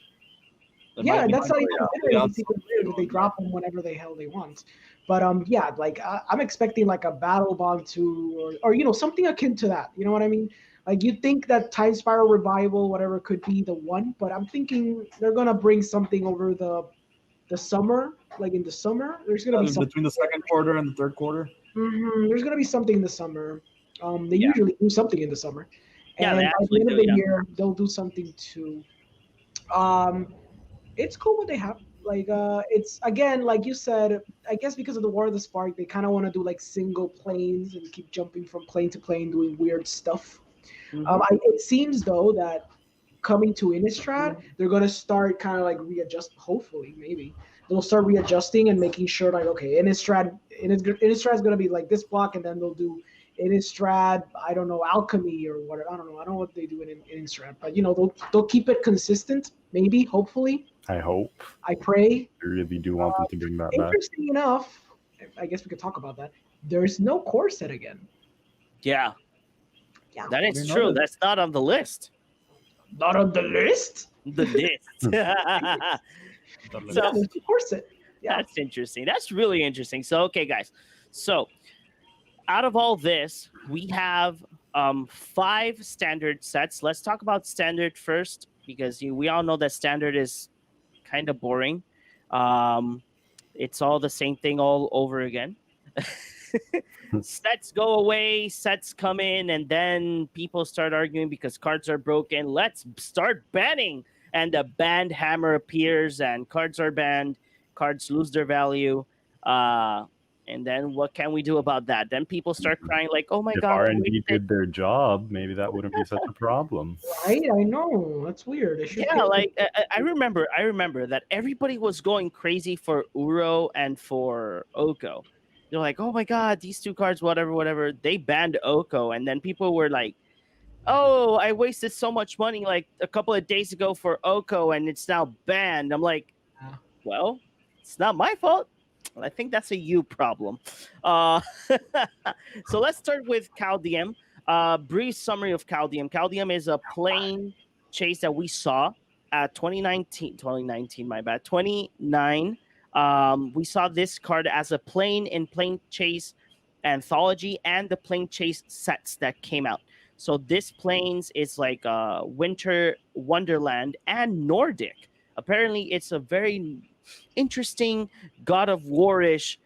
Yeah, that's not even considering the secret layers that they drop them whenever the hell they want. But yeah, like I'm expecting like a Battle Bond 2 or something akin to that. You know what I mean? Like you think that Time Spiral Revival, whatever, could be the one, but I'm thinking they're gonna bring something over the summer. Like in the summer, there's gonna be something between the second quarter and the third quarter. Mm-hmm. There's gonna be something in the summer. They usually do something in the summer, and they by the end of the year, they'll do something too. It's cool what they have. Like it's again, like you said, I guess because of the War of the Spark, they kind of want to do like single planes and keep jumping from plane to plane, doing weird stuff. It seems though that coming to Innistrad, they're gonna start kind of like readjust. Hopefully, maybe they'll start readjusting and making sure like okay, Innistrad is gonna be like this block, and then they'll do Innistrad. I don't know, alchemy or whatever. I don't know. I don't know what they do in Innistrad, but they'll keep it consistent. Maybe, hopefully. I hope. I pray. I really do want them to bring that back. Interesting enough, I guess we could talk about that. There's no core set again. Yeah, that is true. That's not on the list. Not on the list? The list. So, there's a core set. Yeah. That's interesting. That's really interesting. So, okay, guys. So, out of all this, we have 5 standard sets. Let's talk about standard first, because we all know that standard is kind of boring. Um, it's all the same thing all over again. Sets go away, sets come in, and then people start arguing because cards are broken. Let's start banning. And the banned hammer appears, and cards are banned. Cards lose their value. Uh, and then what can we do about that? Then people start crying, like, oh my If God, I R&D wasted. did their job, maybe that wouldn't be such a problem. Right? I know. That's weird. They should Yeah, pay. like I remember that everybody was going crazy for Uro and for Oko. They're like, oh my God, these two cards, whatever, whatever. They banned Oko, and then people were like, oh, I wasted so much money like a couple of days ago for Oko, and it's now banned. I'm like, Yeah. well, it's not my fault. I think that's a you problem. Uh, so let's start with Caldium. Brief summary of Caldium. Caldium is a plain chase that we saw at 2019, my bad, 29. We saw this card as a plain in plain chase anthology and the plain chase sets that came out. So this plains is like Winter Wonderland and Nordic. Apparently, it's a very interesting God of Warish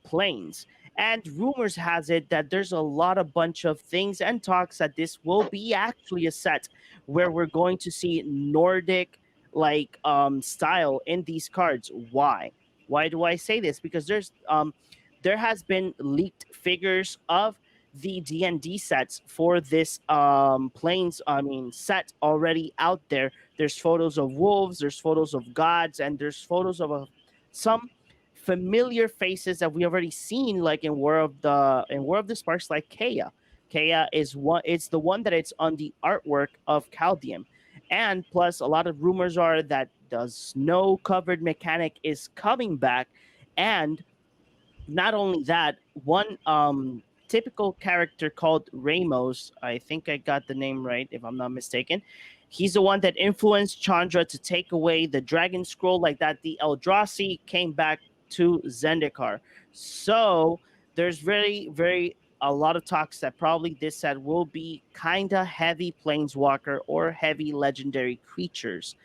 planes. And rumors has it that there's a lot of bunch of things and talks that this will be actually a set where we're going to see Nordic like style in these cards. Why? Why do I say this? Because there has been leaked figures of the D&D sets for this planes set already out there. There's photos of wolves, there's photos of gods, and there's photos of some familiar faces that we already seen, like in War of the Sparks, like Kaya. Kaya is one. It's the one that it's on the artwork of Caldium, and plus a lot of rumors are that the snow covered mechanic is coming back, and not only that, one typical character called Ramos, I think I got the name right if I'm not mistaken. He's the one that influenced Chandra to take away the dragon scroll, like that the Eldrazi came back to Zendikar. So there's very a lot of talks that probably this set will be kinda heavy planeswalker or heavy legendary creatures.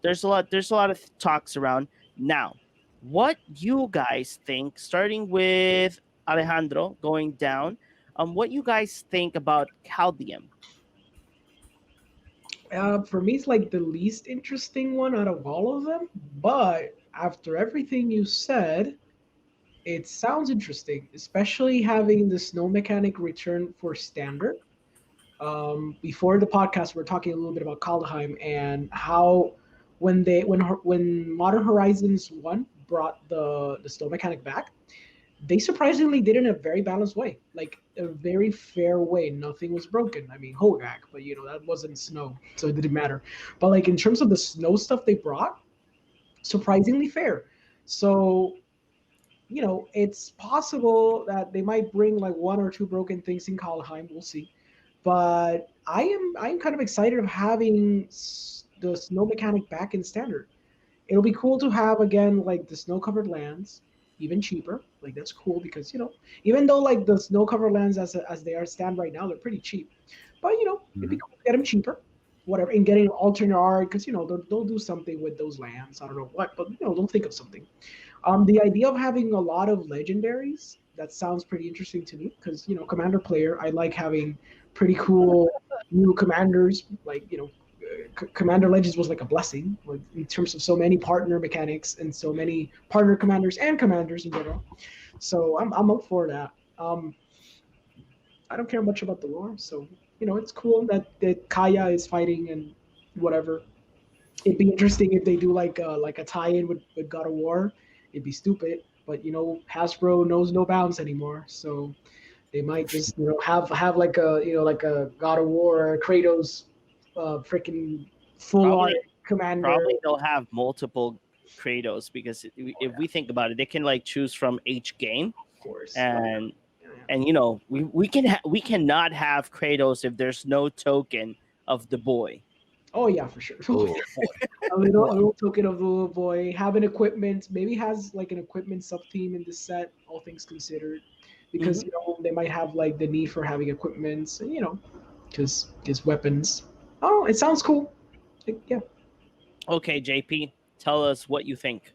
There's a lot of talks around now. What you guys think, starting with Alejandro going down, what you guys think about Caldium? For me, it's like the least interesting one out of all of them. But after everything you said, it sounds interesting, especially having the snow mechanic return for standard. Before the podcast, we are talking a little bit about Kaldheim and how when Modern Horizons 1 brought the snow mechanic back, they surprisingly did it in a very balanced way, like a very fair way. Nothing was broken. I mean, Hogak, but that wasn't snow, so it didn't matter. But like in terms of the snow stuff they brought, surprisingly fair. So it's possible that they might bring like one or two broken things in Kaldheim. We'll see. But I'm kind of excited of having the snow mechanic back in standard. It'll be cool to have again like the snow covered lands, even cheaper. Like that's cool because even though like the snow covered lands as they are stand right now, they're pretty cheap. But it'd be Mhm. cool to get them cheaper, whatever, and getting alternate art because they'll do something with those lands. I don't know what, but they'll think of something. The idea of having a lot of legendaries, that sounds pretty interesting to me because commander player, I like having pretty cool new commanders. Like Commander Legends was like a blessing, like in terms of so many partner mechanics and so many partner commanders and commanders in general. So I'm up for that. I don't care much about the lore, so it's cool that Kaya is fighting and whatever. It'd be interesting if they do like a tie-in with God of War. It'd be stupid, but Hasbro knows no bounds anymore, so they might just have like a God of War or Kratos, freaking full on Probably, commander. probably they'll have multiple Kratos because if we think about it, they can like choose from each game, Of course. and Yeah, yeah. we cannot have Kratos if there's no token of the boy. Oh yeah, for sure. Oh, A little token of the little boy. Having equipment, maybe has like an equipment sub theme in this set. All things considered, because Mhm. they might have like the need for having equipment. Because weapons. Oh, it sounds cool. Yeah. Okay, JP, tell us what you think.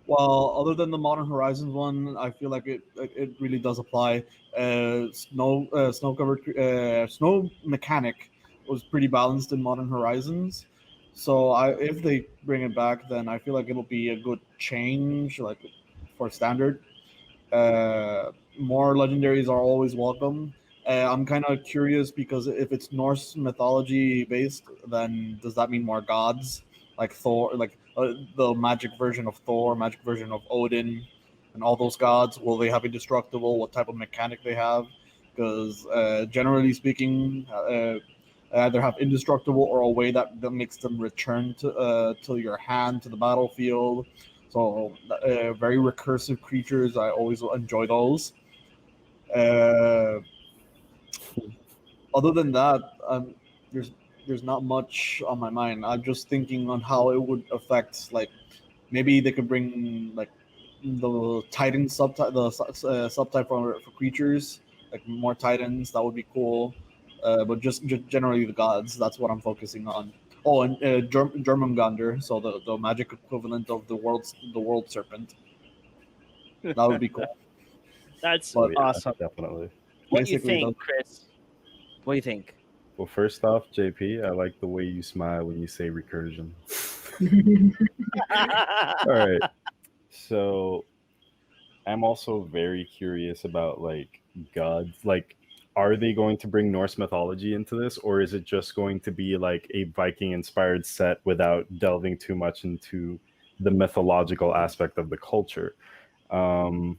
Well, other than the Modern Horizons one, I feel like it really does apply. Snow mechanic was pretty balanced in Modern Horizons, so if they bring it back, then I feel like it'll be a good change, like for standard. More legendaries are always welcome. I'm kind of curious because if it's Norse mythology based, then does that mean more gods like Thor, like the magic version of Thor, magic version of Odin, and all those gods? Will they have indestructible? What type of mechanic they have? Because generally speaking, either have indestructible or a way that makes them return to your hand to the battlefield. So very recursive creatures. I always enjoy those. Uh, Other than that, there's there's not much on my mind. I'm just thinking on how it would affect. Like maybe they could bring like the Titan subtype, the subtype for creatures, like more Titans. That would be cool. But just generally the gods. That's what I'm focusing on. Oh, and German Gander, so the magic equivalent of the world serpent. That would be cool. That's Oh But yeah, awesome. definitely. What do you basically, think, Chris? What do you think? Well, first off, JP, I like the way you smile when you say recursion. All right. So I'm also very curious about like gods. Like, are they going to bring Norse mythology into this, or is it just going to be like a Viking-inspired set without delving too much into the mythological aspect of the culture? Um,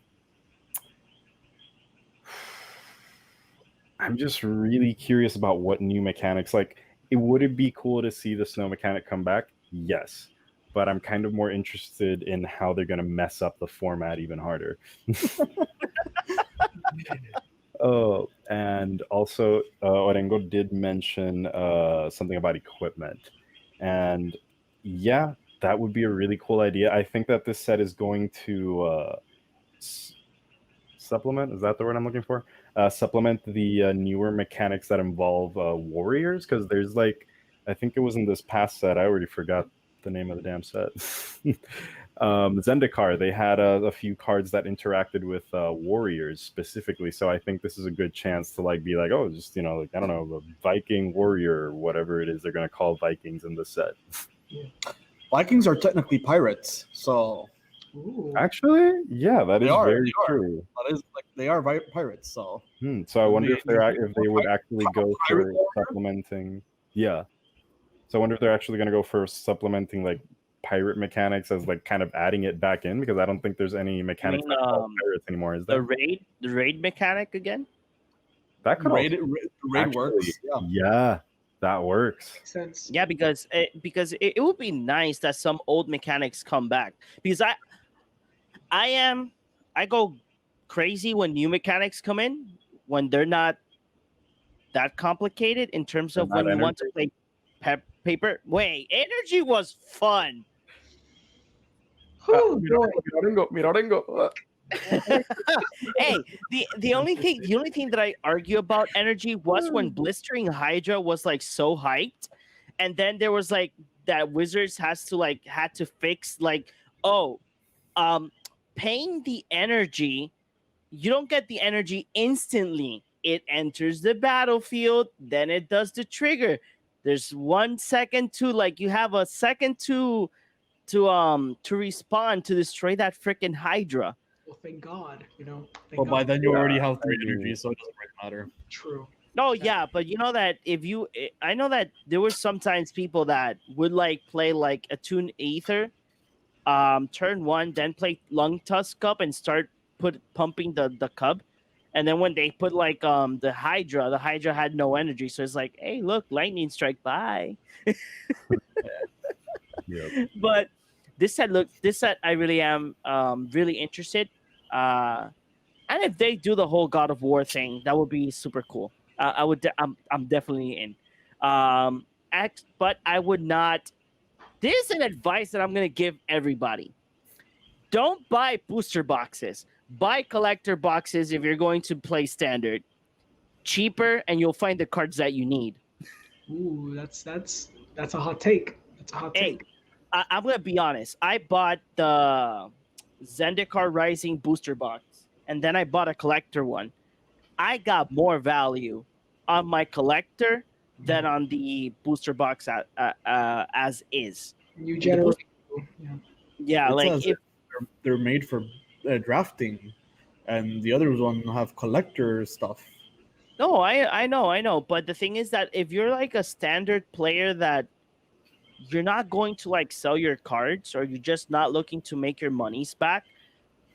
I'm just really curious about what new mechanics. Like, would it be cool to see the snow mechanic come back? Yes, but I'm kind of more interested in how they're going to mess up the format even harder. Oh, and also, Orengo did mention something about equipment, and yeah, that would be a really cool idea. I think that this set is going to s- supplement. Is that the word I'm looking for? Supplement the newer mechanics that involve warriors, because there's like, I think it was in this past set. I already forgot the name of the damn set. Zendikar, they had a few cards that interacted with warriors specifically. So I think this is a good chance to like be like, oh, just like I don't know, a Viking warrior or whatever it is they're gonna call Vikings in the set. Vikings are technically pirates, so Ooh. Actually, yeah, that they is are. very They are. true. That is like they are pirates. So So I wonder if they would pirate actually go for warrior. supplementing. Yeah. So I wonder if they're actually going to go for supplementing like pirate mechanics as like kind of adding it back in, because I don't think there's any You mechanics mean that involve pirates anymore, is there? the raid mechanic again? That could Raid, also raid actually, works. Yeah. yeah, that works. Makes sense. Yeah, because it would be nice that some old mechanics come back. Because I go crazy when new mechanics come in, when they're not that complicated in terms They're of not when you want energy. to play paper. Wait, energy was fun. Oh boy. Mirarengo. Hey, the only thing that I argue about energy was when blistering Hydra was like so hyped, and then there was like that Wizards had to fix like, oh, um paying the energy, you don't get the energy instantly. It enters the battlefield, then it does the trigger. There's 1 second to like you have a second to respond to destroy that freaking Hydra. Well, thank God. Thank But by God. then you already Yeah, have I 3 energy, mean, so it doesn't really matter. True. No, Yeah. yeah, but you know that I know that there were sometimes people that would like play like a Toon Aether, turn one, then play Lung Tusk Cup and start pumping the cub, and then when they put like the Hydra had no energy, so it's like, hey, look, lightning strike, bye. yeah. But this set I really am really interested. Uh, and if they do the whole God of War thing, that would be super cool. I'm definitely in. But I would not. This is an advice that I'm gonna give everybody. Don't buy booster boxes. Buy collector boxes if you're going to play standard. Cheaper, and you'll find the cards that you need. Ooh, that's a hot take. That's a hot Hey, take. I'm gonna be honest. I bought the Zendikar Rising booster box, and then I bought a collector one. I got more value on my collector than on the booster box as is. You And the generally, booster, yeah. yeah, It's like as if if they're made for drafting, and the other one have collector stuff. no, I know, but the thing is that if you're like a standard player that you're not going to like sell your cards or you're just not looking to make your monies back.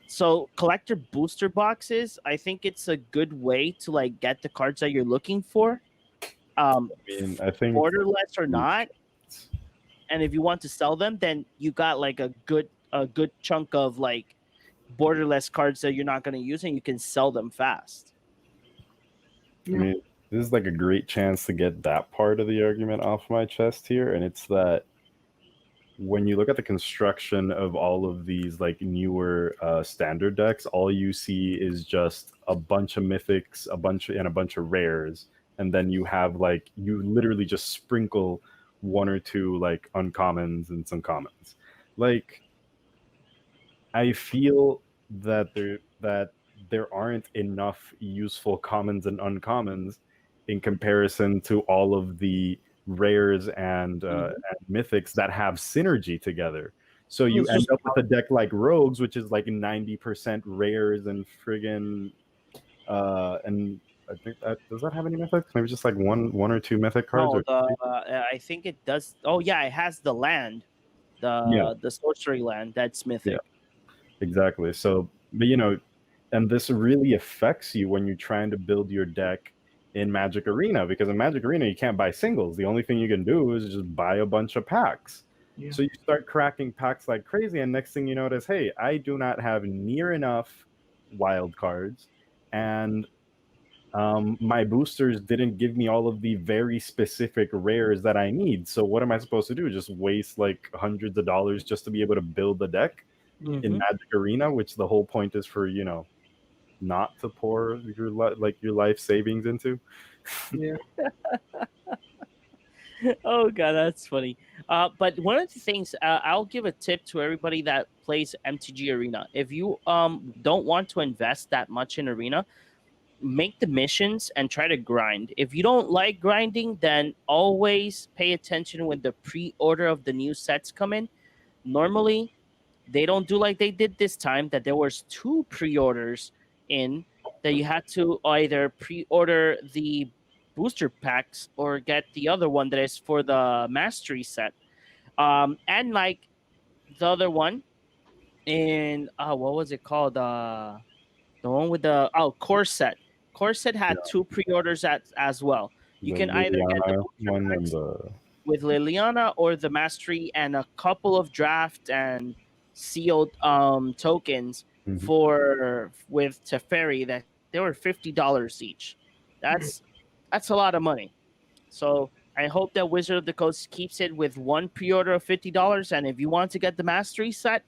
So collector booster boxes, I think it's a good way to like get the cards that you're looking for. I mean, I think Borderless or not, and if you want to sell them, then you got like a good chunk of like borderless cards that you're not going to use, and you can sell them fast. I Yeah. mean, this is like a great chance to get that part of the argument off my chest here, and it's that when you look at the construction of all of these like newer standard decks, all you see is just a bunch of mythics, a bunch of rares, and then you have like you literally just sprinkle one or two like uncommons and some commons. Like I feel that there aren't enough useful commons and uncommons in comparison to all of the rares and mythics that have synergy together. So you It's end just up with a deck like Rogues, which is like 90% rares and friggin' and I think that does that have any mythics? Maybe just like one or two mythic cards No, or I think it does. Oh yeah, it has the land, yeah, the sorcery land that's yeah. mythic. Exactly. So, but and this really affects you when you're trying to build your deck in Magic Arena because in Magic Arena you can't buy singles. The only thing you can do is just buy a bunch of packs. yeah. So you start cracking packs like crazy, and next thing you notice, hey, I do not have near enough wild cards, and my boosters didn't give me all of the very specific rares that I need. So what am I supposed to do? Just waste like hundreds of dollars just to be able to build the deck in Mhm. Magic Arena, which the whole point is for not to pour your life savings into. Yeah. Oh god, that's funny. But one of the things I'll give a tip to everybody that plays MTG Arena. If you don't want to invest that much in Arena, make the missions and try to grind. If you don't like grinding, then always pay attention when the pre-order of the new sets come in. Normally, they don't do like they did this time that there was two pre-orders in that you had to either pre-order the booster packs or get the other one that is for the mastery set. And like the other one in what was it called? The one with the Corset. Corset had Yeah, two pre-orders as well. You the can either get the Liliana booster one and packs the with Liliana or the Mastery and a couple of draft and sealed tokens mhm. for with Teferi that they were $50 each. That's that's a lot of money. So I hope that Wizard of the Coast keeps it with one pre-order of $50. And if you want to get the Mastery set,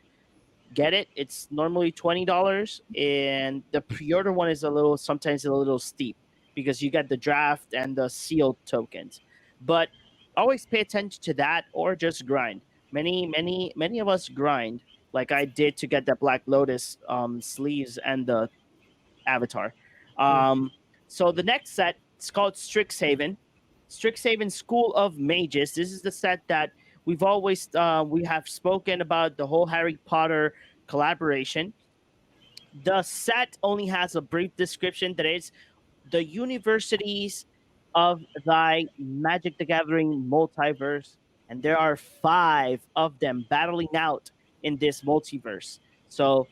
get it. It's normally $20, and the pre-order one is sometimes a little steep because you get the draft and the sealed tokens. But always pay attention to that or just grind. Many of us grind like I did to get the Black Lotus sleeves and the avatar. Um, so the next set is called Strixhaven. Strixhaven School of Mages. This is the set that we have spoken about the whole Harry Potter collaboration. The set only has a brief description that is the universities of thy Magic the Gathering multiverse, and there are five of them battling out in this multiverse. So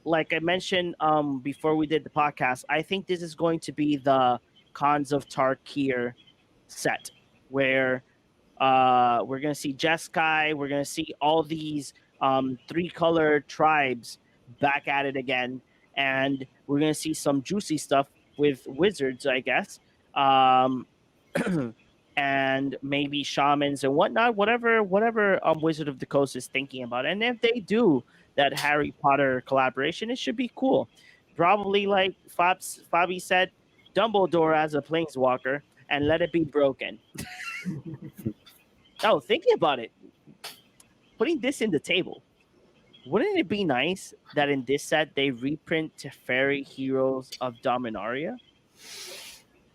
like I mentioned before we did the podcast, I think this is going to be the Cons of Tarkir set, where we're gonna see Jeskai, we're gonna see all these three color tribes back at it again, and we're gonna see some juicy stuff with wizards, I guess. Um, and maybe shamans and whatnot, whatever Wizard of the Coast is thinking about. And if they do that Harry Potter collaboration, it should be cool. Probably like Fabi said, Dumbledore as a planeswalker and let it be broken. Oh, thinking about it, putting this in the table, wouldn't it be nice that in this set they reprint Teferi Heroes of Dominaria?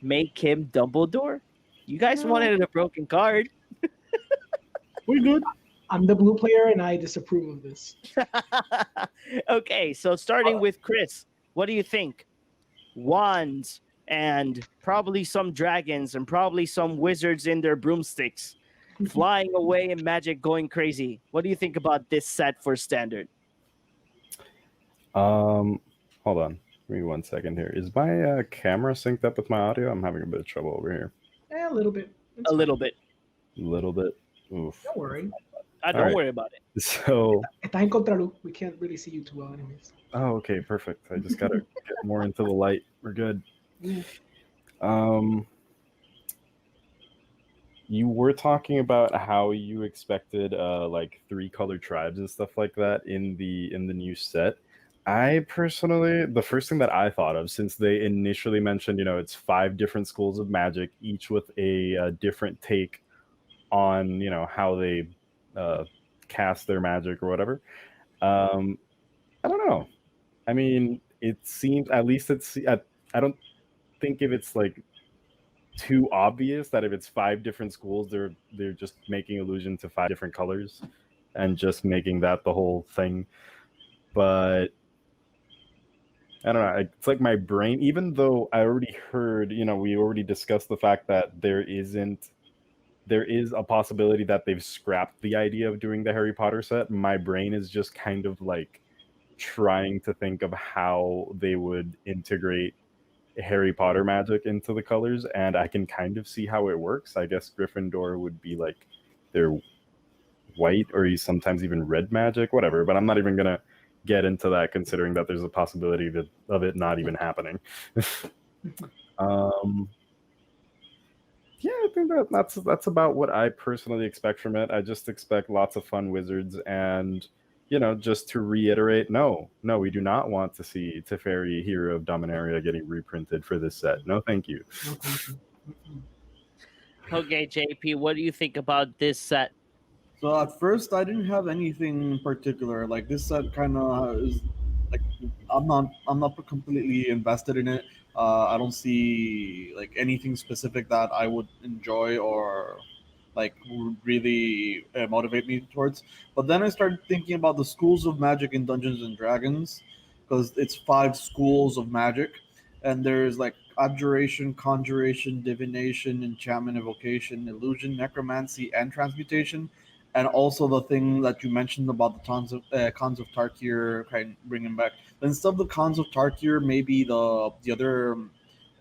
Make him Dumbledore? You guys wanted a broken card. We good. I'm the blue player, and I disapprove of this. Okay, so starting with Chris, what do you think? Wands and probably some dragons and probably some wizards in their broomsticks flying away and magic going crazy. What do you think about this set for standard? Hold on. Give me 1 second here. Is my camera synced up with my audio? I'm having a bit of trouble over here. A little bit. It's A fine. little bit. A little bit. Oof. Don't worry. Don't All right. worry about it. So, Está en contraluz. We can't really see you too well, anyways. oh, okay, perfect. I just gotta get more into the light. We're good. Yeah. You were talking about how you expected like 3-color tribes and stuff like that in the new set. I personally, the first thing that I thought of, since they initially mentioned, it's 5 different schools of magic, each with a different take on, how they cast their magic or whatever. I don't know. I mean, it seems, at least I don't think if it's like too obvious that if it's 5 different schools, they're just making allusion to 5 different colors and just making that the whole thing. But I don't know. It's like my brain, even though I already heard, we already discussed the fact that there is a possibility that they've scrapped the idea of doing the Harry Potter set. My brain is just kind of like trying to think of how they would integrate Harry Potter magic into the colors, and I can kind of see how it works. I guess Gryffindor would be like their white or sometimes even red magic, whatever, but I'm not even gonna get into that considering that there's a possibility of it not even happening. Yeah, I think that's about what I personally expect from it. I just expect lots of fun wizards, and just to reiterate, no, we do not want to see Teferi Hero of Dominaria getting reprinted for this set. No, thank you. No, thank you. Okay, JP, what do you think about this set? So at first, I didn't have anything particular. Like this set, kind of is like I'm not completely invested in it. I don't see like anything specific that I would enjoy or like would really motivate me towards. But then I started thinking about the schools of magic in Dungeons and Dragons, because it's 5 schools of magic, and there's like abjuration, conjuration, divination, enchantment, evocation, illusion, necromancy, and transmutation. And also the thing that you mentioned about the cons of Tarkir, kind of bringing back. Instead of the cons of Tarkir, maybe the other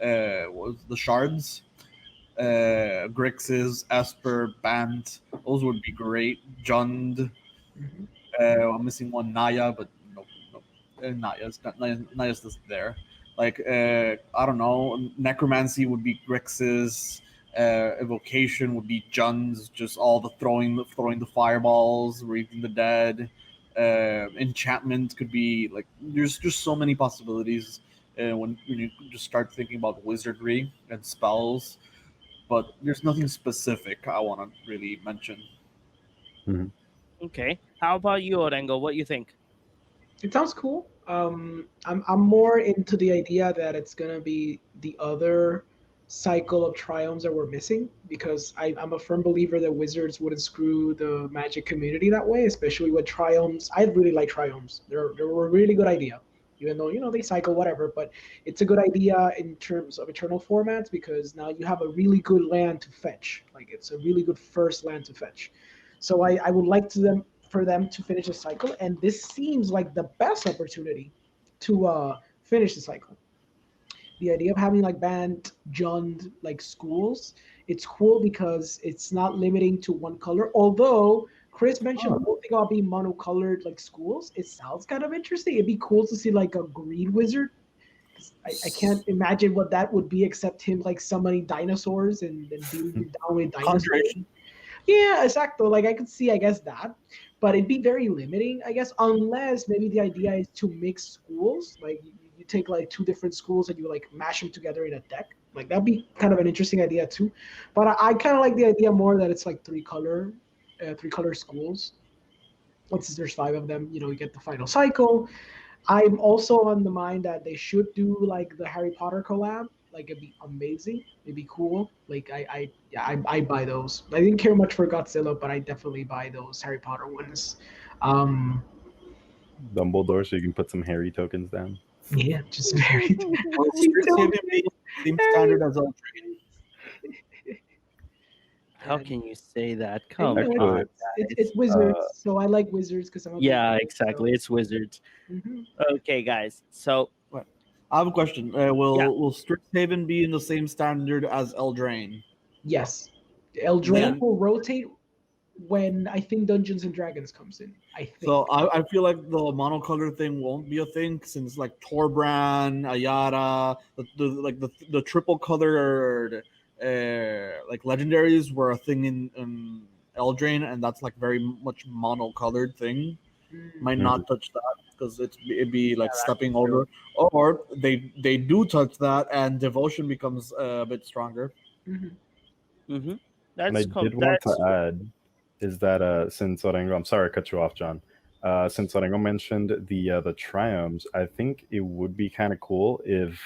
was the shards, Grixis, Esper, Bant. Those would be great. Jund. Mhm. I'm missing one, Naya, but nope. Naya's just there. Like I don't know, necromancy would be Grixis. Evocation would be Juns, just all the throwing the fireballs, raising the dead. Enchantment could be like there's just so many possibilities when you just start thinking about wizardry and spells, but there's nothing specific I want to really mention. Okay. How about you, Orengo? What do you think? It sounds cool. I'm more into the idea that it's gonna be the other cycle of triumphs that we're missing, because I'm a firm believer that Wizards wouldn't screw the Magic community that way, especially with triumphs. I really like triumphs. They're a really good idea, even though they cycle whatever. But it's a good idea in terms of eternal formats, because now you have a really good land to fetch. Like it's a really good first land to fetch. So I would like for them to finish the cycle, and this seems like the best opportunity to finish the cycle. The idea of having like banned Jund like schools, it's cool because it's not limiting to one color. Although Chris mentioned the whole thing about being monocolored like schools, it sounds kind of interesting. It'd be cool to see like a green wizard. I can't imagine what that would be except him like summoning dinosaurs and dealing down with dinosaurs. Conjuration. Yeah, exactly. Like I could see, I guess that, but it'd be very limiting, I guess, unless maybe the idea is to mix schools. Like you take like 2 different schools and you like mash them together in a deck. Like that'd be kind of an interesting idea too. But I kind of like the idea more that it's like 3 color schools. once there's 5 of them, you get the final cycle. I'm also on the mind that they should do like the Harry Potter collab. Like it'd be amazing. It'd be cool. Like I buy those. I didn't care much for Godzilla, but I definitely buy those Harry Potter ones. Um, Dumbledore, so you can put some Harry tokens down. yeah, just very. Well, Strixhaven being the same standard as Eldraine. How And, can you say that? and, Come on, it's guys. Wizards, so I like Wizards because I'm a big Yeah, fan, exactly. It's Wizards. Mhm. Okay, guys. So Right. I have a question. Yeah. Will Strixhaven be in the same standard as Eldraine? Yes, Eldraine Then, will rotate when I think Dungeons and Dragons comes in. I think. so I feel like the monocolor thing won't be a thing since like Torbran, Ayara, the triple colored like legendaries were a thing in Eldraine, and that's like very much monocolored thing. Might not touch that because it'd be like stepping over, or they do touch that, and devotion becomes a bit stronger. Mhm. hmm And I that's did want that's to add is that since Orengo, I'm sorry I cut you off, John. Since Orengo mentioned the triomes, I think it would be kind of cool if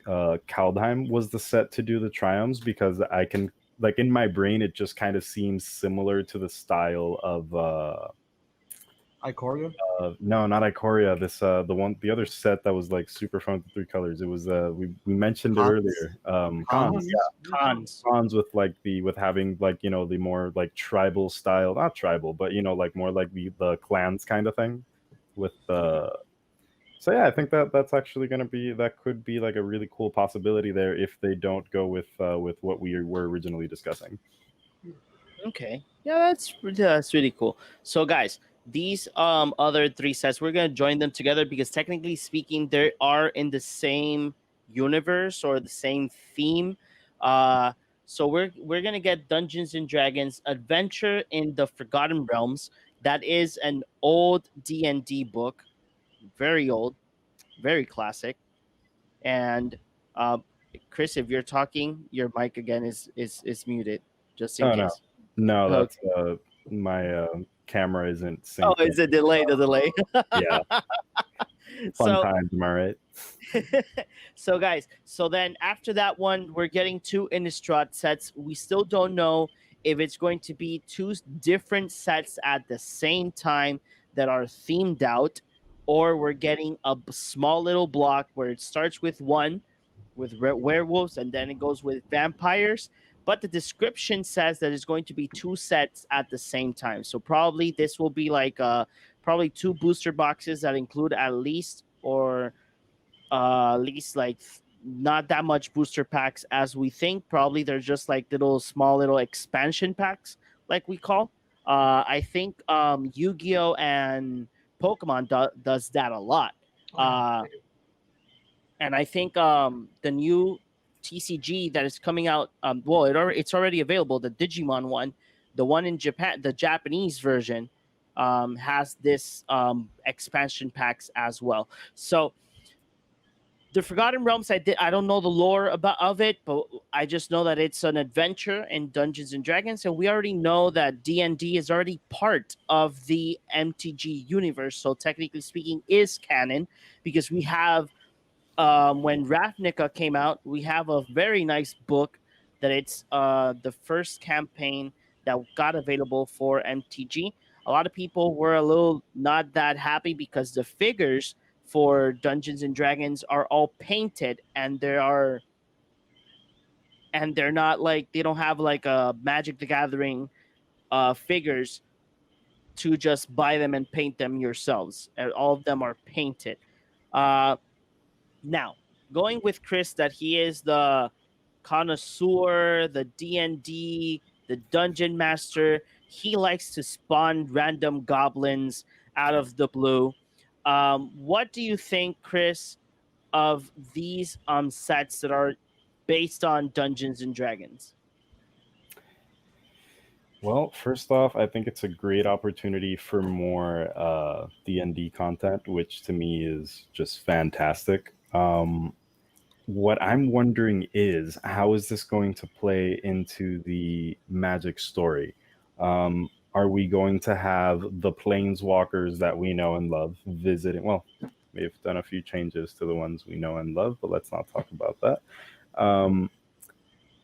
Kaldheim was the set to do the triomes, because I can, like, in my brain it just kind of seems similar to the style of Ikoria. no, not Ikoria. This the other set that was like super fun with the 3 colors. It was we mentioned it Khans. earlier. Khans, Khans. cons. Khans with like with having like the more like tribal style, not tribal, but like more like the clans kind of thing with so yeah, I think that's actually going to be, that could be like a really cool possibility there if they don't go with what we were originally discussing. Okay. Yeah, that's really cool. So guys, these other 3 sets, we're gonna join them together because technically speaking, they are in the same universe or the same theme. So we're gonna get Dungeons and Dragons Adventure in the Forgotten Realms. That is an old D&D book, very old, very classic. And uh, Chris, if you're talking, your mic again is muted, just in Oh no, case. no, Okay. that's my camera isn't Oh, synced. it's a delay. The delay. Yeah, fun so times, am I right? so guys, so then after that one, we're getting 2 Innistrad sets. We still don't know if it's going to be 2 different sets at the same time that are themed out, or we're getting a small little block where it starts with 1 with werewolves and then it goes with vampires. But the description says that it's going to be 2 sets at the same time. So probably this will be like probably 2 booster boxes that include at least like not that much booster packs as we think. Probably they're just like small little expansion packs, like we call. I think Yu-Gi-Oh and Pokemon does that a lot. Oh, yeah. And I think the new TCG that is coming out, well, it's already available. The Digimon one, the one in Japan, the Japanese version, has this expansion packs as well. So the Forgotten Realms, I don't know the lore of it, but I just know that it's an adventure in Dungeons and Dragons, and we already know that D&D is already part of the MTG universe. So technically speaking, is canon because we have when Ravnica came out, we have a very nice book that it's the first campaign that got available for MTG. A lot of people were a little not that happy because the figures for Dungeons and Dragons are all painted and they're not like they don't have like a Magic the Gathering figures to just buy them and paint them yourselves. And all of them are painted. Uh, Now, going with Chris, that he is the connoisseur, the D&D, the dungeon master. He likes to spawn random goblins out of the blue. What do you think, Chris, of these sets that are based on Dungeons and Dragons? Well, first off, I think it's a great opportunity for more D&D content, which to me is just fantastic. What I'm wondering is, how is this going to play into the Magic story? are we going to have the planeswalkers that we know and love visiting? Well, we've done a few changes to the ones we know and love, but let's not talk about that. Um,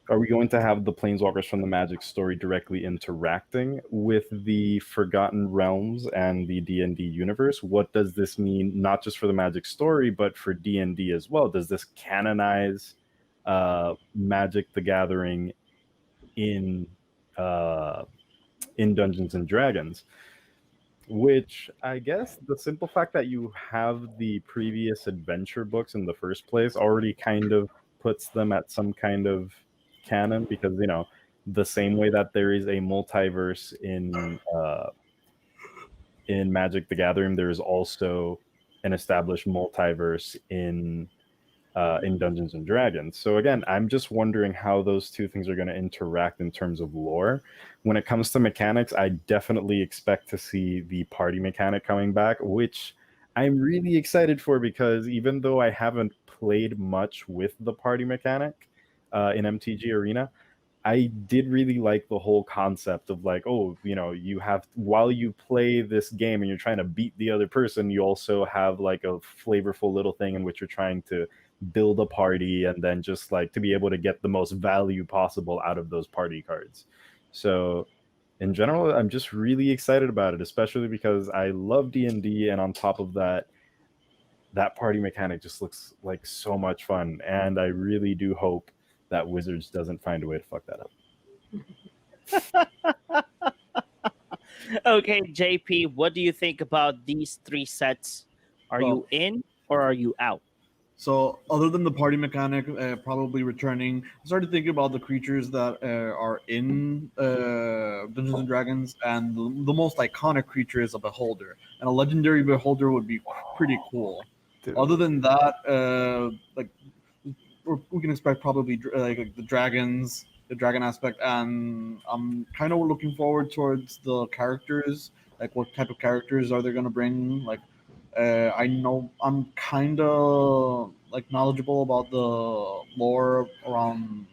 are we going to have the planeswalkers from the Magic story directly interacting with the Forgotten Realms and the D&D universe? What does this mean, not just for the Magic story, but for D&D as well? Does this canonize Magic the Gathering in uh, in Dungeons and Dragons? Which I guess the simple fact that you have the previous adventure books in the first place already kind of puts them at some kind of canon, because the same way that there is a multiverse in Magic the Gathering, there is also an established multiverse in Dungeons and Dragons. So again, I'm just wondering how those two things are going to interact in terms of lore. When it comes to mechanics, I definitely expect to see the party mechanic coming back, which I'm really excited for, because even though I haven't played much with the party mechanic in MTG Arena, I did really like the whole concept of like, oh, you have, while you play this game and you're trying to beat the other person, you also have like a flavorful little thing in which you're trying to build a party, and then just like to be able to get the most value possible out of those party cards. So in general, I'm just really excited about it, especially because I love D&D, and on top of that, that party mechanic just looks like so much fun, and I really do hope that Wizards doesn't find a way to fuck that up. Okay, JP, what do you think about these three sets? Are Well, you in or are you out? so other than the party mechanic probably returning, I started thinking about the creatures that are in Dungeons and Dragons, and the most iconic creature is a beholder, and a legendary beholder would be pretty cool. Dude. Other than that, like we can expect probably like the dragons, the dragon aspect, and I'm kind of looking forward towards the characters. Like, what type of characters are they going to bring? Like, I know I'm kind of like knowledgeable about the lore around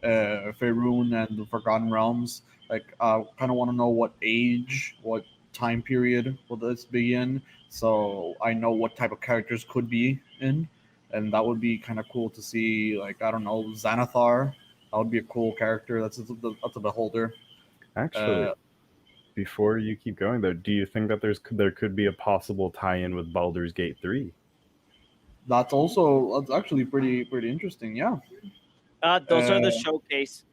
Faerun and the Forgotten Realms. Like, I kind of want to know what age, what time period will this be in, so I know what type of characters could be in, and that would be kind of cool to see. Like, I don't know, Xanathar. That would be a cool character. That's a beholder. Actually, Uh, before you keep going though, do you think that there could be a possible tie-in with Baldur's Gate 3? that's actually pretty interesting. Yeah. Those are the Uh, showcase.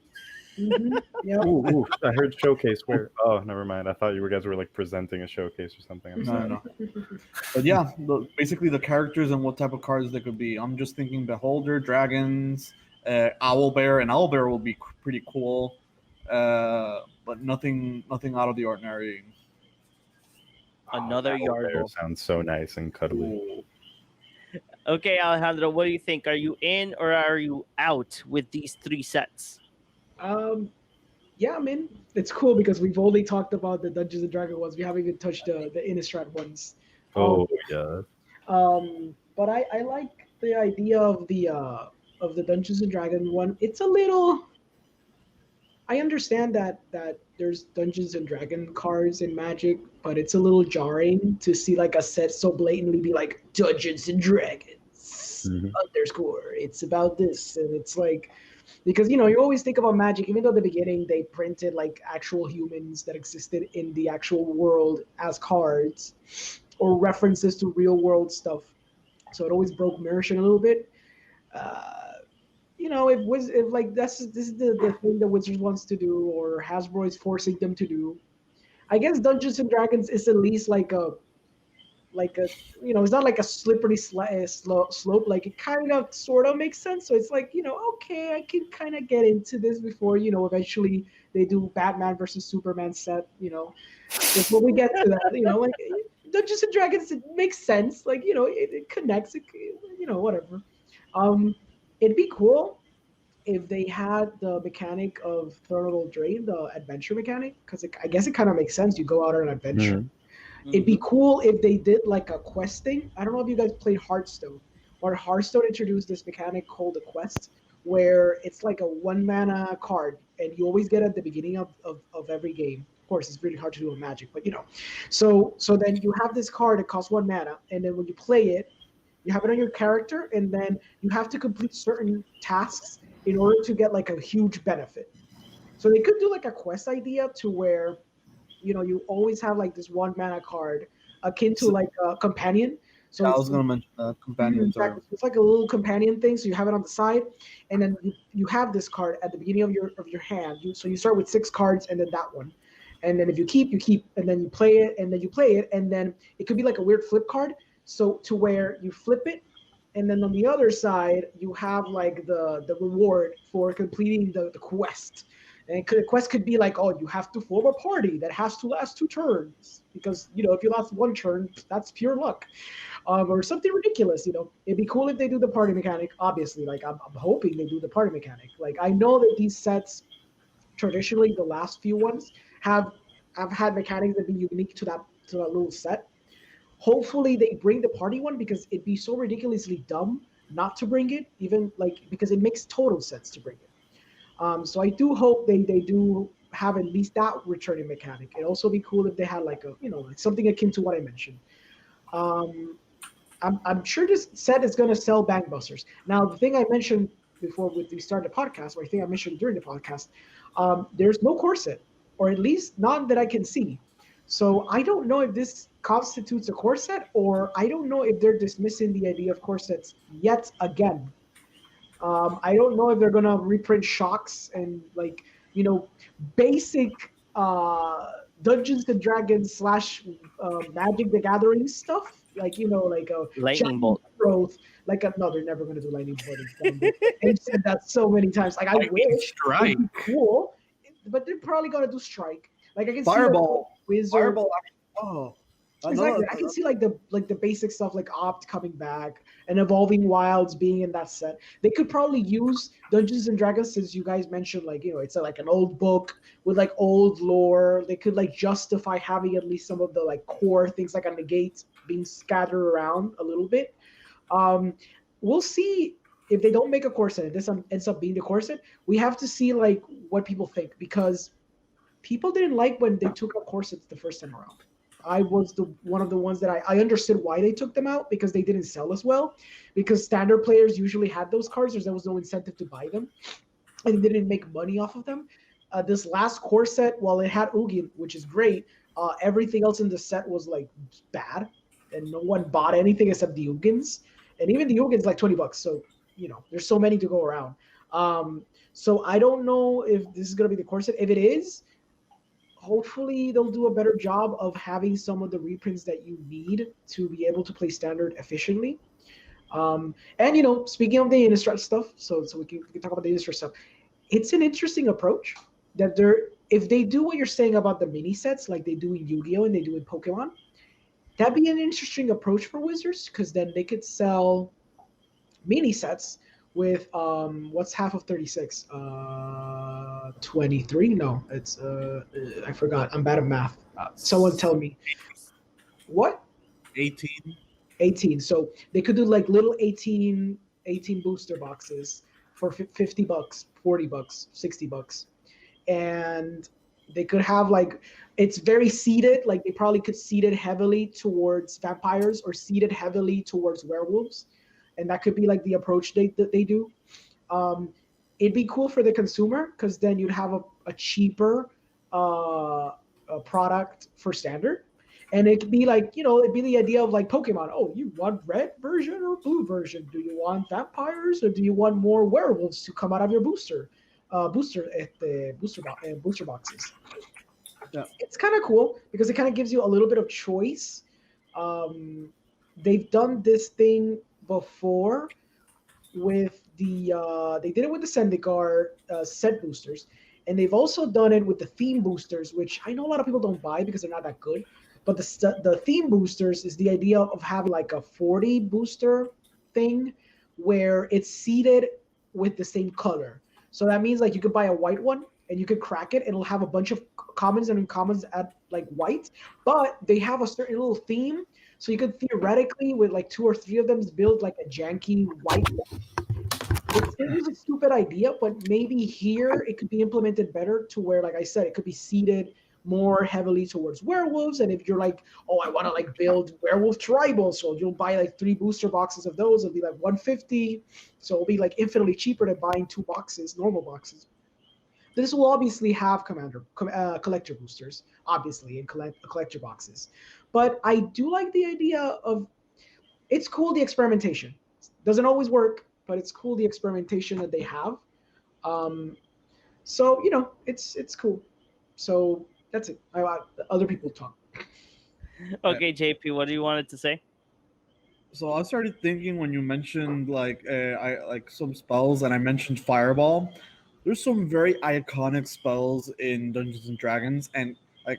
Yep. Ooh, I heard showcase where. Oh, never mind. I thought you guys were like presenting a showcase or something. I'm no, sorry. no. But yeah, basically the characters and what type of cards they could be. I'm just thinking Beholder, Dragons, Owlbear, and Owlbear will be pretty cool, but nothing out of the ordinary. Oh, Another Owlbear Yargle. sounds so nice and cuddly. Ooh. Okay, Alejandro, what do you think? Are you in or are you out with these three sets? Um, yeah, I mean, it's cool because we've only talked about the Dungeons and Dragons ones. We haven't even touched the Innistrad ones. Um, Oh yeah. but I like the idea of the Dungeons and Dragons one. It's a little. I understand that there's Dungeons and Dragon cards in Magic, but it's a little jarring to see like a set so blatantly be like Dungeons and Dragons Mhm. underscore. It's about this, and it's like because you always think about Magic, even though at the beginning they printed like actual humans that existed in the actual world as cards or references to real world stuff. So it always broke immersion a little bit. Uh, if like this is the thing that Wizards wants to do or Hasbro is forcing them to do. I guess Dungeons and Dragons is at least like a it's not like a slippery slope. Like it kind of sort of makes sense. So it's like okay, I can kind of get into this before eventually they do Batman versus Superman set. Before we get to that, like Dungeons and Dragons, it makes sense. Like it connects. Whatever. Um, it'd be cool if they had the mechanic of Thermal Drain, the adventure mechanic, because I guess it kind of makes sense. You go out on an adventure. Mhm. It'd be Mhm. cool if they did like a questing. I don't know if you guys played Hearthstone, or Hearthstone introduced this mechanic called a quest, where it's like a one mana card, and you always get at the beginning of every game. Of course, it's really hard to do in Magic, but so then you have this card that costs 1 mana, and then when you play it, you have it on your character, and then you have to complete certain tasks in order to get like a huge benefit. So they could do like a quest idea to where, you always have like this 1 mana card akin to like a companion. So Yeah, I it's was gonna mention that companions are. exactly. It's like a little companion thing. So you have it on the side, and then you have this card at the beginning of your hand. So you start with 6 cards, and then that one, and then if you keep, and then you play it, and then you play it, and then it could be like a weird flip card. So to where you flip it, and then on the other side you have like the reward for completing the quest. And the quest could be like, oh, you have to form a party that has to last 2 turns, because if you last 1 turn, that's pure luck, or something ridiculous. It'd be cool if they do the party mechanic. Obviously, like I'm hoping they do the party mechanic. Like I know that these sets, traditionally, the last few ones have had mechanics that be unique to that little set. Hopefully, they bring the party one, because it'd be so ridiculously dumb not to bring it, even like because it makes total sense to bring it. So I do hope they do have at least that returning mechanic. It'd also be cool if they had like like something akin to what I mentioned. Um, I'm sure this set is going to sell gangbusters. Now, the thing I mentioned before we started the podcast, or I think I mentioned during the podcast, there's no corset, or at least none that I can see. So I don't know if this constitutes a corset, or I don't know if they're dismissing the idea of corsets yet again. I don't know if they're gonna reprint shocks and like basic Dungeons and Dragons / Magic the Gathering stuff, like like a Lightning bolt. growth. Like no, they're never gonna do lightning bolt. They've said that so many times. Like I wish Strike. it'd be cool, but they're probably gonna do strike. Like I can Fireball. see Wizard. Fireball. Oh, Exactly. I can see like the basic stuff like Opt coming back and Evolving Wilds being in that set. They could probably use Dungeons and Dragons, since you guys mentioned like it's like an old book with like old lore. They could like justify having at least some of the like core things like a negate being scattered around a little bit. We'll see if they don't make a corset. If this ends up being the corset, we have to see like what people think, because people didn't like when they took out corsets the first time around. I was one of the ones that I understood why they took them out, because they didn't sell as well, because standard players usually had those cards, or there was no incentive to buy them, and they didn't make money off of them. This last core set, while it had Ugin, which is great, everything else in the set was like bad, and no one bought anything except the Ugins, and even the Ugins like $20. So there's so many to go around. So I don't know if this is gonna be the core set. If it is, hopefully they'll do a better job of having some of the reprints that you need to be able to play standard efficiently. And speaking of the Innistrad stuff, so we can talk about the Innistrad stuff. It's an interesting approach that if they do what you're saying about the mini sets, like they do in Yu-Gi-Oh and they do in Pokemon, that'd be an interesting approach for Wizards, because then they could sell mini sets with what's half of 36? 23? No, it's I forgot. I'm bad at math. Someone tell me. What? 18. 18. So they could do like little 18 booster boxes for $50, $40, $60. And they could have like, it's very seeded. Like they probably could seed it heavily towards vampires or seed it heavily towards werewolves. And that could be like the approach they do. It'd be cool for the consumer, because then you'd have a cheaper a product for standard. And it could be like, it'd be the idea of like Pokemon. Oh, you want red version or blue version? Do you want vampires, or do you want more werewolves to come out of your booster boxes? Yeah. It's kind of cool because it kind of gives you a little bit of choice. They've done this thing before with they did it with the Zendikar set boosters, and they've also done it with the theme boosters, which I know a lot of people don't buy because they're not that good. But the theme boosters is the idea of having like a 40 booster thing where it's seeded with the same color. So that means like you could buy a white one and you could crack it, and it'll have a bunch of commons and uncommons at like white, but they have a certain little theme. So you could theoretically, with like 2 or 3 of them, build like a janky white one. It was a stupid idea, but maybe here it could be implemented better to where, like I said, it could be seeded more heavily towards werewolves. And if you're like, oh, I want to like build werewolf tribal, so you'll buy like 3 booster boxes of those. It'll be like 150. So it'll be like infinitely cheaper than buying 2 boxes, normal boxes. This will obviously have collector boosters, obviously, and collector boxes. But I do like the idea of, it's cool, the experimentation. Doesn't always work, but it's cool, the experimentation that they have. Um, so it's cool. So that's it. Other people talk. Okay, JP, what do you wanted to say? So I started thinking when you mentioned I like some spells, and I mentioned Fireball. There's some very iconic spells in Dungeons and Dragons, and like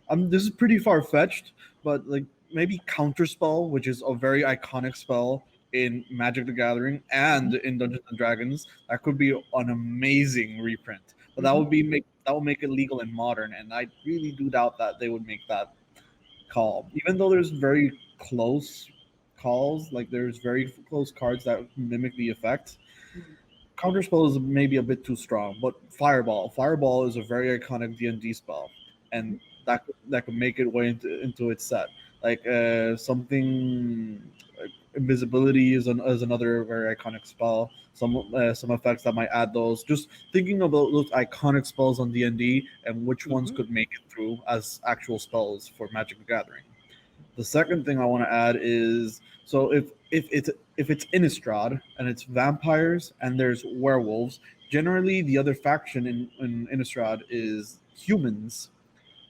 this is pretty far fetched, but like maybe Counterspell, which is a very iconic spell in Magic the Gathering and in Dungeons and Dragons, that could be an amazing reprint. But that would make it legal in Modern, and I really do doubt that they would make that call. Even though there's very close calls, like there's very close cards that mimic the effect. Counterspell is maybe a bit too strong, but Fireball is a very iconic D&D spell, and that could make it way into its set. Like something like invisibility is another very iconic spell. Some effects that might add those. Just thinking about those iconic spells on D&D and which ones Mhm. could make it through as actual spells for Magic the Gathering. The second thing I want to add is, so if it's Innistrad and it's vampires and there's werewolves, generally the other faction in Innistrad is humans.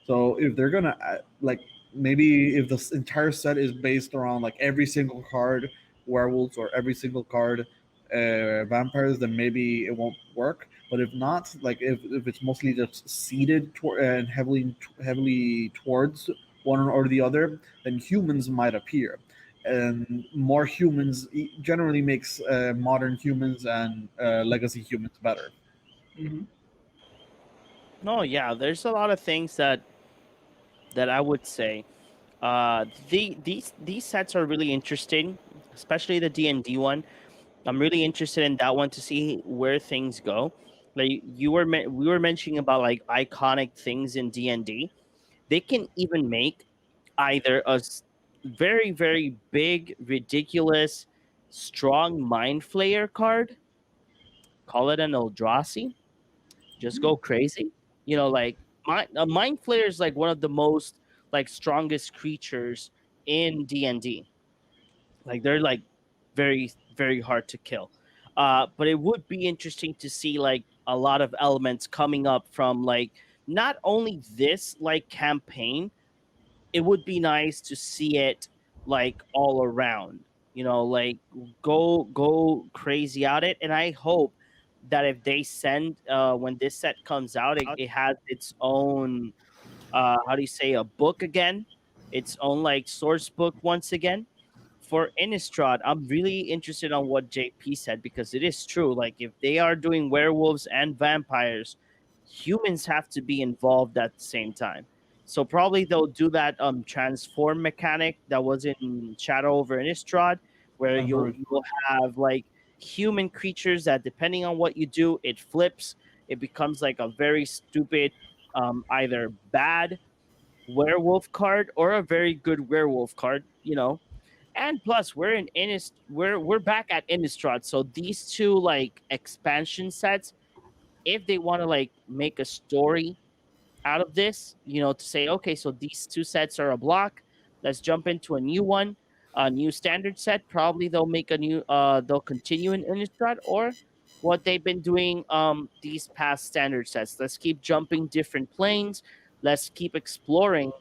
So if they're gonna like, maybe if this entire set is based around like every single card werewolves or every single card vampires, then maybe it won't work. But if not, like if it's mostly just seeded and heavily towards one or the other, then humans might appear. And more humans generally makes modern humans and legacy humans better. Mm-hmm. No, yeah, there's a lot of things that I would say. These sets are really interesting, especially the D&D one. I'm really interested in that one to see where things go. Like we were mentioning about like iconic things in D&D. They can even make either very very big, ridiculous, strong mind flayer card. Call it an Eldrazi. Just go crazy. Like mind flayer is like one of the most like strongest creatures in D&D. Like they're like very very hard to kill. But it would be interesting to see like a lot of elements coming up from like not only this like campaign. It would be nice to see it like all around. Like go crazy at it. And I hope that if they send when this set comes out, it has its own how do you say, a book again, its own like source book once again. For Innistrad, I'm really interested on what JP said because it is true. Like if they are doing werewolves and vampires, humans have to be involved at the same time. So probably they'll do that transform mechanic that was in Shadow over Innistrad, where I've heard. you'll have like human creatures that depending on what you do, it flips. It becomes like a very stupid, either bad werewolf card or a very good werewolf card. And plus we're back at Innistrad, so these two like expansion sets, if they want to like make a story out of this, to say, okay, so these two sets are a block, let's jump into a new one, a new standard set. Probably they'll make a new they'll continue in Innistrad, or what they've been doing these past standard sets. Let's keep jumping different planes, let's keep exploring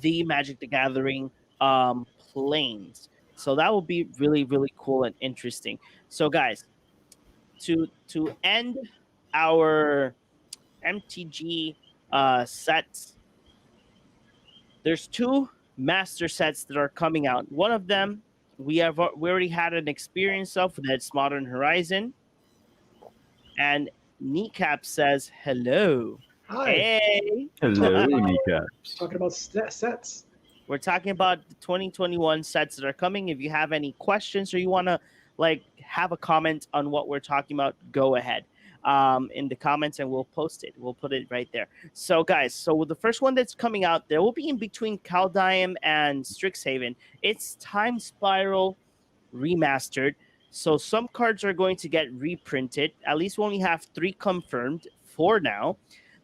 the Magic the Gathering planes. So that would be really really cool and interesting. So guys, to end our MTG sets, there's two master sets that are coming out. One of them we already had an experience of, that's Modern Horizon, and Kneecap says hello. Hi. Hey. Hello, Nika. Talking about sets. We're talking about the 2021 sets that are coming. If you have any questions or you want to like have a comment on what we're talking about, go ahead. in the comments, and we'll post it. We'll put it right there. So, guys, so the first one that's coming out, there will be in between Kaldheim and Strixhaven. It's Time Spiral Remastered. So some cards are going to get reprinted. At least we only have 3 confirmed for now.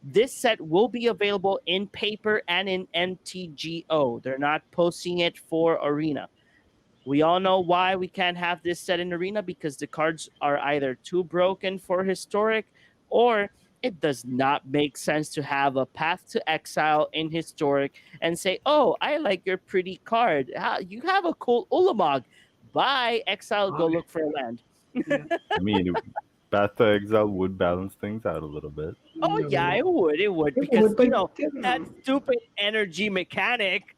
This set will be available in paper and in MTGO. They're not posting it for Arena. We all know why we can't have this set in Arena, because the cards are either too broken for Historic, or it does not make sense to have a Path to Exile in Historic and say, oh, I like your pretty card. You have a cool Ulamog. Bye, Exile, go look for a land. Yeah. I mean, Path to Exile would balance things out a little bit. Oh, yeah, it would. It would. It Because, would, but, that stupid energy mechanic.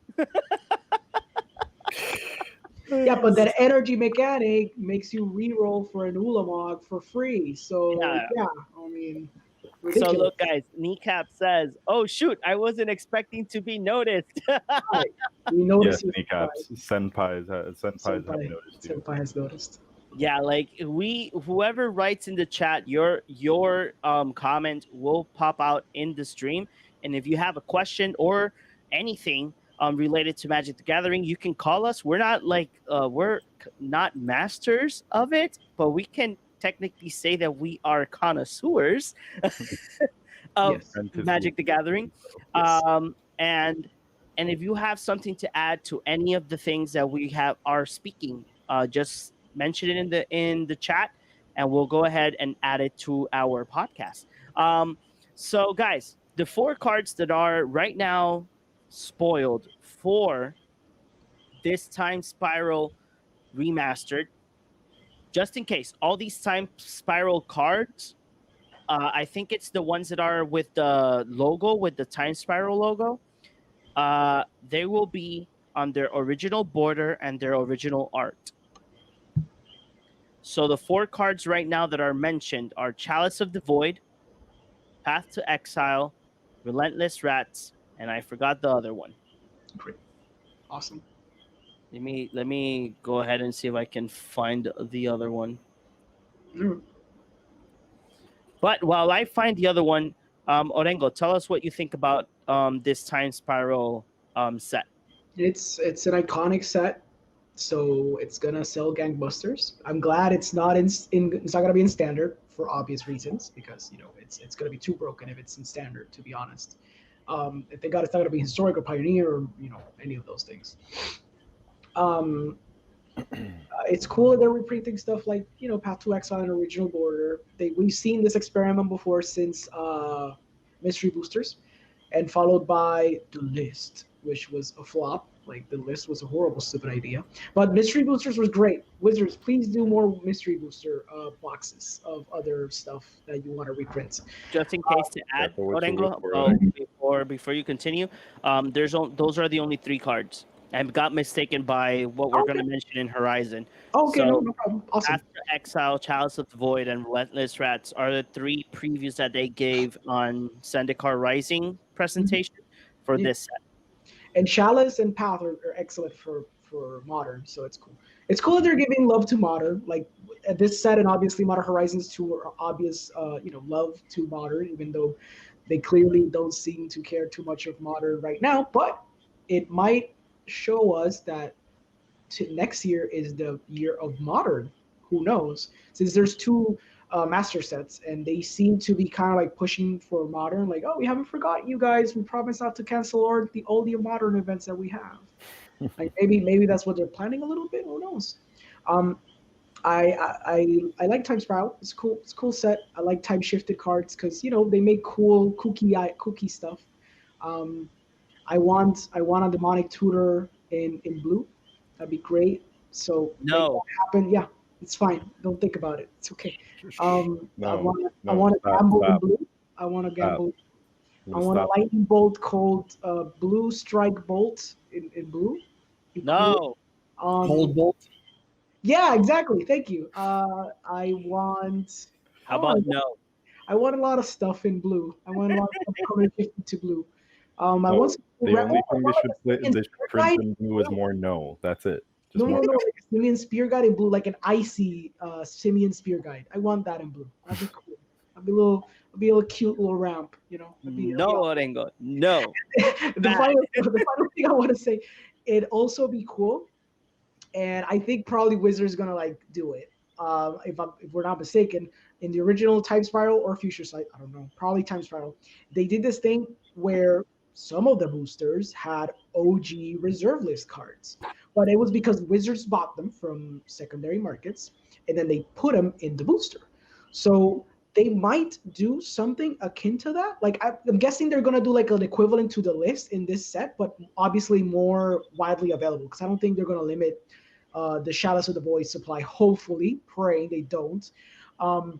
yeah, but that energy mechanic makes you re-roll for an Ulamog for free. So Yeah. I mean, So ridiculous. look, guys, Kneecap says, oh, shoot, I wasn't expecting to be noticed. We noticed Yes, your kneecaps. Senpais have noticed you. Senpai has noticed. Yeah, like whoever writes in the chat, your comment will pop out in the stream. And if you have a question or anything related to Magic the Gathering, you can call us. We're not not masters of it, but we can technically say that we are connoisseurs of Yes. Magic the Gathering. Yes. And if you have something to add to any of the things that we are speaking, just mention it in the chat, and we'll go ahead and add it to our podcast. So, guys, the 4 cards that are right now spoiled for this Time Spiral Remastered, just in case, all these Time Spiral cards, I think it's the ones that are with the logo, with the Time Spiral logo. They will be on their original border and their original art. So the 4 cards right now that are mentioned are Chalice of the Void, Path to Exile, Relentless Rats, and I forgot the other one. Great. Awesome. Let me go ahead and see if I can find the other one. Mm. But while I find the other one, Orengo, tell us what you think about this Time Spiral set. It's an iconic set, so it's gonna sell gangbusters. I'm glad it's not it's not gonna be in standard for obvious reasons, because it's gonna be too broken if it's in standard, to be honest. If they got it's not gonna be historic or pioneer or any of those things. It's cool that they're reprinting stuff like Path to Exile and Original Border. We've seen this experiment before since Mystery Boosters, and followed by the List, which was a flop. Like, the List was a horrible, stupid idea. But Mystery Boosters was great. Wizards, please do more Mystery Booster boxes of other stuff that you want to reprint. Just in case to add, Orengo, before you continue, those are the only 3 cards. I got mistaken by what we're going to mention in Horizon. Okay, So, no problem. Awesome. After Exile, Chalice of the Void, and Relentless Rats are the 3 previews that they gave on Zendikar Rising presentation for this set. And Chalice and Path are excellent for Modern, so it's cool. It's cool that they're giving love to Modern, like this set, and obviously Modern Horizons 2 are obvious, love to Modern, even though they clearly don't seem to care too much of Modern right now. But it might show us that next year is the year of Modern. Who knows? Since there's 2 master sets, and they seem to be kind of like pushing for Modern, like, oh, we haven't forgotten you guys. We promised not to cancel all the Modern events that we have. Like, maybe that's what they're planning a little bit. Who knows? I like Time Spiral. It's cool. It's a cool set. I like time shifted cards because they make cool kooky stuff. I want a demonic tutor in blue. That'd be great. So No. make that happen. Yeah, it's fine. Don't think about it. It's okay. I want a gamble in blue. I want a gamble. I want a lightning bolt called blue strike bolt in blue. No. Cool. Cold bolt. Yeah, exactly. Thank you. I want. How about no? I want a lot of stuff in blue. I want a lot of stuff coming to blue. I want the only thing they should print in blue is more no. That's it. Just no. Like a Simeon Spear Guide in blue, like an icy Simeon Spear Guide. I want that in blue. That'd be cool. It'll be a cute little ramp, you know. No, Orengo. No. The final thing I want to say, it'd also be cool, and I think probably Wizards gonna like do it. If we're not mistaken, in the original Time Spiral or Future Sight, I don't know, probably Time Spiral, they did this thing where some of the boosters had OG reserve list cards, but it was because Wizards bought them from secondary markets and then they put them in the booster. So they might do something akin to that. Like I'm guessing they're gonna do like an equivalent to the list in this set, but obviously more widely available because I don't think they're gonna limit the Shadows of the Void supply. Hopefully, praying they don't. Um,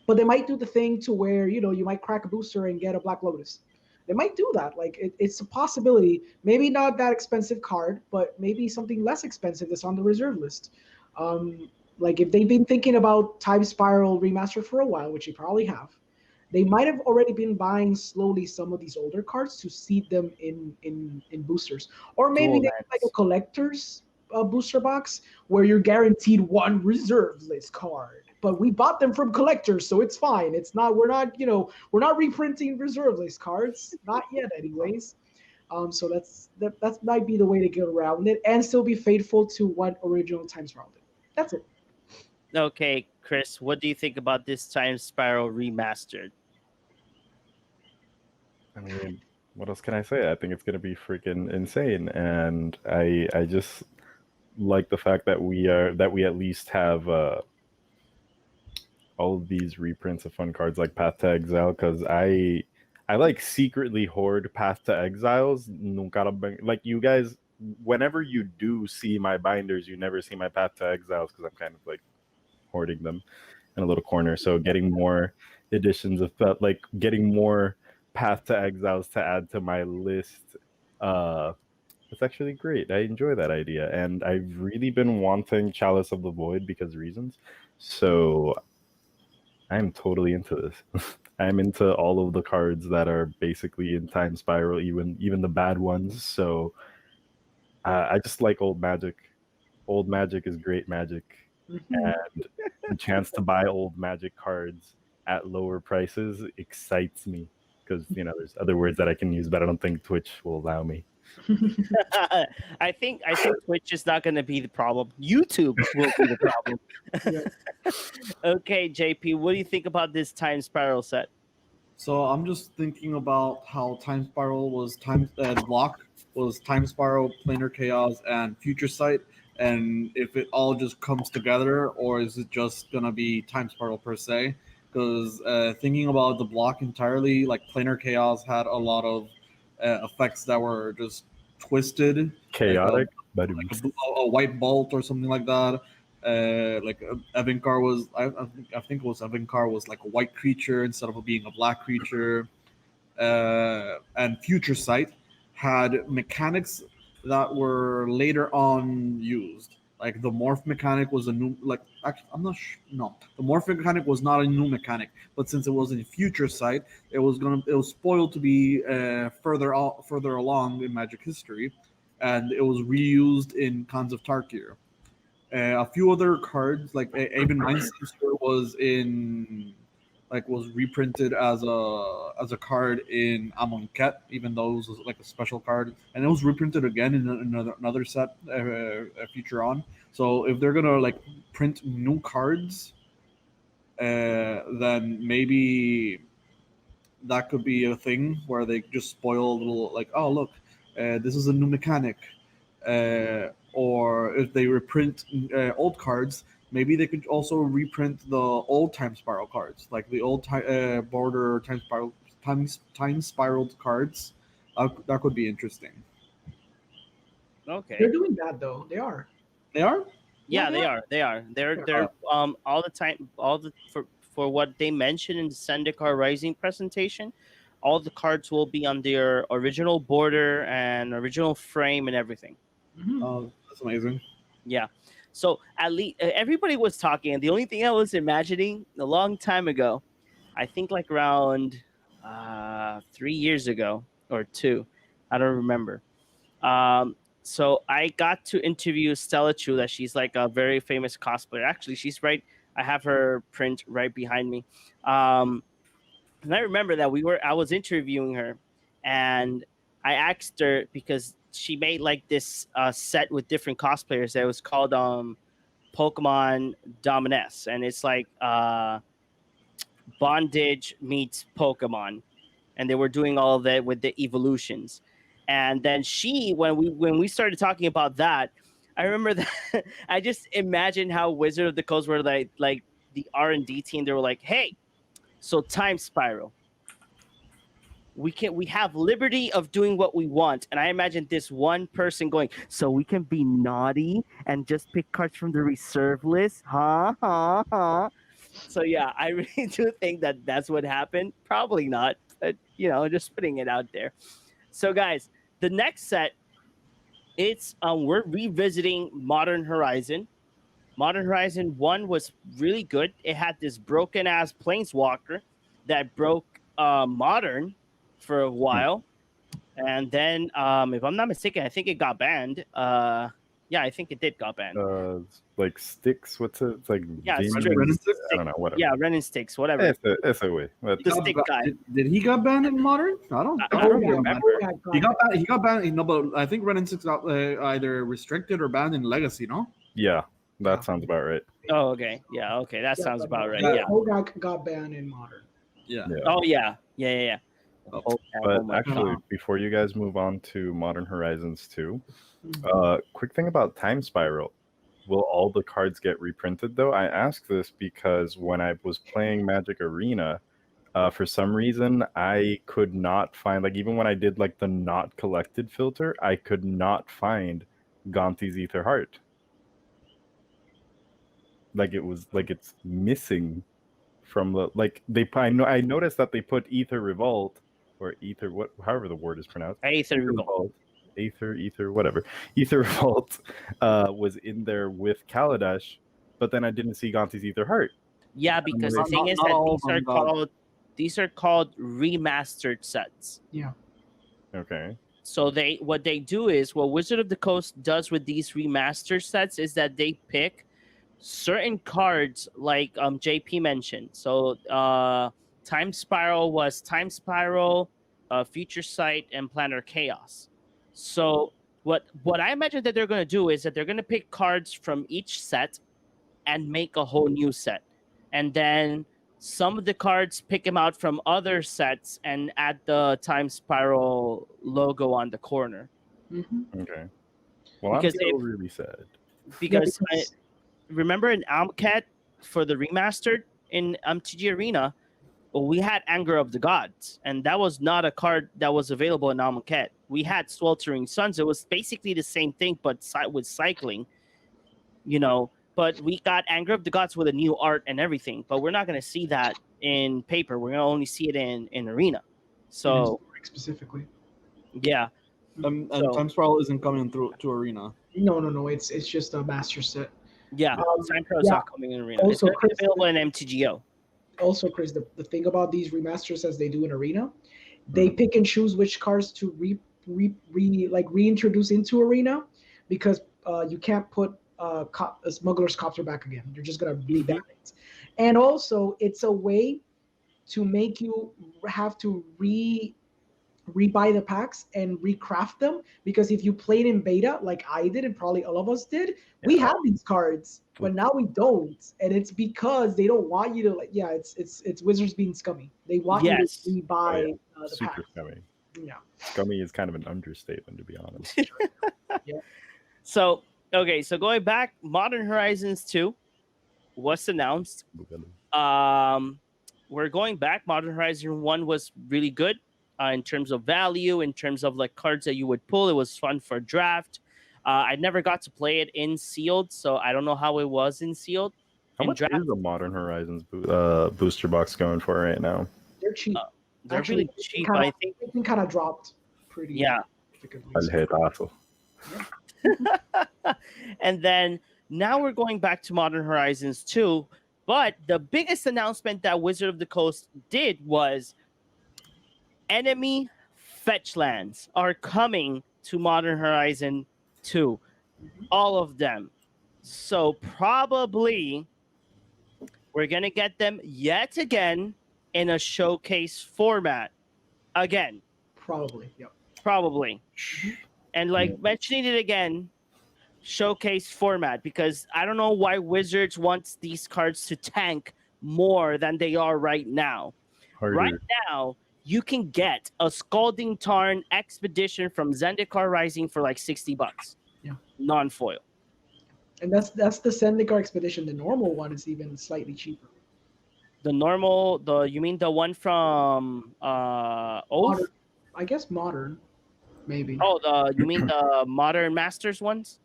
but they might do the thing to where you might crack a booster and get a Black Lotus. They might do that. Like it's a possibility. Maybe not that expensive card, but maybe something less expensive that's on the reserve list. Like if they've been thinking about Time Spiral remaster for a while, which they probably have, they might have already been buying slowly some of these older cards to seed them in boosters, or maybe Dual they have like a lands. collector's booster box where you're guaranteed one reserve list card. But we bought them from collectors, so it's fine. It's not we're not reprinting reserve list cards, not yet, anyways. So that might be the way to get around it and still be faithful to what original Time Spiral did. That's it. Okay, Chris, what do you think about this Time Spiral remastered? I mean, what else can I say? I think it's gonna be freaking insane, and I just like the fact that we at least have all of these reprints of fun cards like Path to Exile, because I like secretly hoard Path to Exiles. Nunca like you guys. Whenever you do see my binders, you never see my Path to Exiles because I'm kind of like hoarding them in a little corner. So getting more editions of like getting more Path to Exiles to add to my list. It's actually great. I enjoy that idea, and I've really been wanting Chalice of the Void because reasons. So I'm totally into this. I'm into all of the cards that are basically in Time Spiral, even the bad ones. So I just like old Magic. Old Magic is great Magic, Mhm. and the chance to buy old Magic cards at lower prices excites me because there's other words that I can use, but I don't think Twitch will allow me. I think Twitch is not going to be the problem. YouTube will be the problem. Yeah. Okay, JP, what do you think about this Time Spiral set? So I'm just thinking about how Time Spiral was Block was Time Spiral, Planar Chaos, and Future Sight, and if it all just comes together, or is it just gonna be Time Spiral per se? Because thinking about the block entirely, like Planar Chaos had a lot of effects that were just twisted, like Chaotic, but a white bolt or something like that. Like Evinkar was, I think it was Evinkar was like a white creature instead of being a black creature. And Future Sight had mechanics that were later on used. Like the morph mechanic was a new, like actually, I'm not no, the morph mechanic was not a new mechanic, but since it was in Future Sight, it was spoiled to be further along in Magic history, and it was reused in Khans of Tarkir. A few other cards, like even Mindstreamer was reprinted as a card in Amonkhet, even though it was like a special card, and it was reprinted again in another set future on. So if they're gonna like print new cards, then maybe that could be a thing where they just spoil a little, like, oh look, this is a new mechanic, or if they reprint old cards, maybe they could also reprint the old Time Spiral cards, like the old border time spiraled cards. That could be interesting. They're Okay. doing that though. They are. They are. Yeah, Yeah, they they are. are. They are. They're all the time all the for what they mentioned in the Zendikar Rising presentation, all the cards will be on their original border and original frame and everything. Mhm. That's amazing. Yeah. So at least everybody was talking, and the only thing I was imagining a long time ago, I think like around 3 years ago or two, I don't remember. So I got to interview Stella Chu, that she's like a very famous cosplayer. Actually, she's right. I have her print right behind me. And I remember that I was interviewing her, and I asked her because she made like this set with different cosplayers that was called Pokemon Dominess, and it's like bondage meets Pokemon, and they were doing all of that with the evolutions. And then when we started talking about that, I remember that I just imagined how Wizard of the Coast were like the R&D team. They were like, "Hey, so time spiral. We have liberty of doing what we want." And I imagine this one person going, "So we can be naughty and just pick cards from the reserve list, huh, huh, huh." So yeah, I really do think that that's what happened. Probably not, but just putting it out there. So guys, the next set, it's we're revisiting Modern Horizon. Modern Horizon 1 was really good. It had this broken ass planeswalker that broke Modern for a while. And then, if I'm not mistaken, I think it got banned. Yeah, I think it did got banned. Like sticks. What's it? It's like Yeah, Vin- strict. Ren and Stick? I don't know. Whatever. Yeah, Ren and Sticks, whatever. Ese way. The stick guy. Did he got banned in Modern? I don't don't he got remember. banned. He got banned. He got banned. No, but I think Ren and Six got either restricted or banned in Legacy. No. Yeah, that sounds about right. Oh, okay. Yeah, okay. That Yeah, sounds but about right. yeah. Yeah. Hogak got banned in Modern. Yeah. Yeah. Oh, yeah. Yeah. Oh, But my actually, God. before you guys move on to Modern Horizons 2, Mhm. quick thing about Time Spiral. Will all the cards get reprinted though? I ask this because when I was playing Magic Arena, for some reason I could not find, like, even when I did like the not collected filter, I could not find Gonti's Ether Heart. Like it was like it's missing from the I noticed that they put Ether Revolt or Ether however the word is pronounced. Aether Revolt. Ether, whatever. Ether Revolt was in there with Kaladesh, but then I didn't see Gonti's Ether Heart. Yeah, because the Not- thing is not that all of them got- these are called remastered sets. Okay. So what they do is what Wizard of the Coast does with these remastered sets is that they pick certain cards like JP mentioned. So Time Spiral was Time Spiral, Future Sight, and Planar Chaos. So what I imagine that they're going to do is that they're going to pick cards from each set and make a whole new set, and then some of the cards pick them out from other sets and add the Time Spiral logo on the corner. Mhm. Okay. Well, Because I'm still if- really sad. Because Yeah, because- remember in Almcat for the remastered in MTG Arena, well, we had Anger of the Gods, and that was not a card that was available in Almcat. We had Sweltering Suns. It was basically the same thing, but with cycling, But we got Anger of the Gods with a new art and everything. But we're not going to see that in paper. We're going to only see it in Arena. So, specifically. yeah. And So- Time Spiral isn't coming through to Arena. No. It's just a master set. Yeah, Time Pro is yeah. not coming in Arena. Also, it's going to be Chris- available in MTGO. Also, Chris, the thing about these remasters as they do in Arena, they pick and choose which cards to reintroduce into Arena, because you can't put a Smuggler's Copter back again. You're just gonna reban it. And also, it's a way to make you have to rebuy the packs and recraft them, because if you played in beta like I did and probably all of us did, we have these cards, but now we don't, and it's because they don't want you to it's Wizards being scummy. They want you to rebuy the Super packs. scummy. Yeah. Scummy is kind of an understatement, to be honest. So, okay, so going back, Modern Horizons 2 was announced. We're going back. Modern Horizon 1 was really good in terms of value, in terms of like cards that you would pull. It was fun for draft. I never got to play it in sealed, so I don't know how it was in sealed. How In much draft, is the Modern Horizons booster box going for right now? They're cheap. they're actually, really cheap. kinda- I think. They kind of dropped pretty Yeah. significantly. Al hetazo. And then now we're going back to Modern Horizons 2. But the biggest announcement that Wizard of the Coast did was enemy fetch lands are coming to Modern Horizon 2. All of them. So probably we're going to get them yet again in a showcase format. Again, Probably. Yep. probably. And like Yeah. mentioning it again, showcase format, because I don't know why Wizards wants these cards to tank more than they are right now. Right Harder. now, you can get a Scalding Tarn Expedition from Zendikar Rising for like $60. Yeah. Non-foil. And that's the Zendikar expedition. The normal one is even slightly cheaper. The normal, you mean the one from Modern, Oath? I guess modern, maybe. Oh, you mean the Modern Masters ones?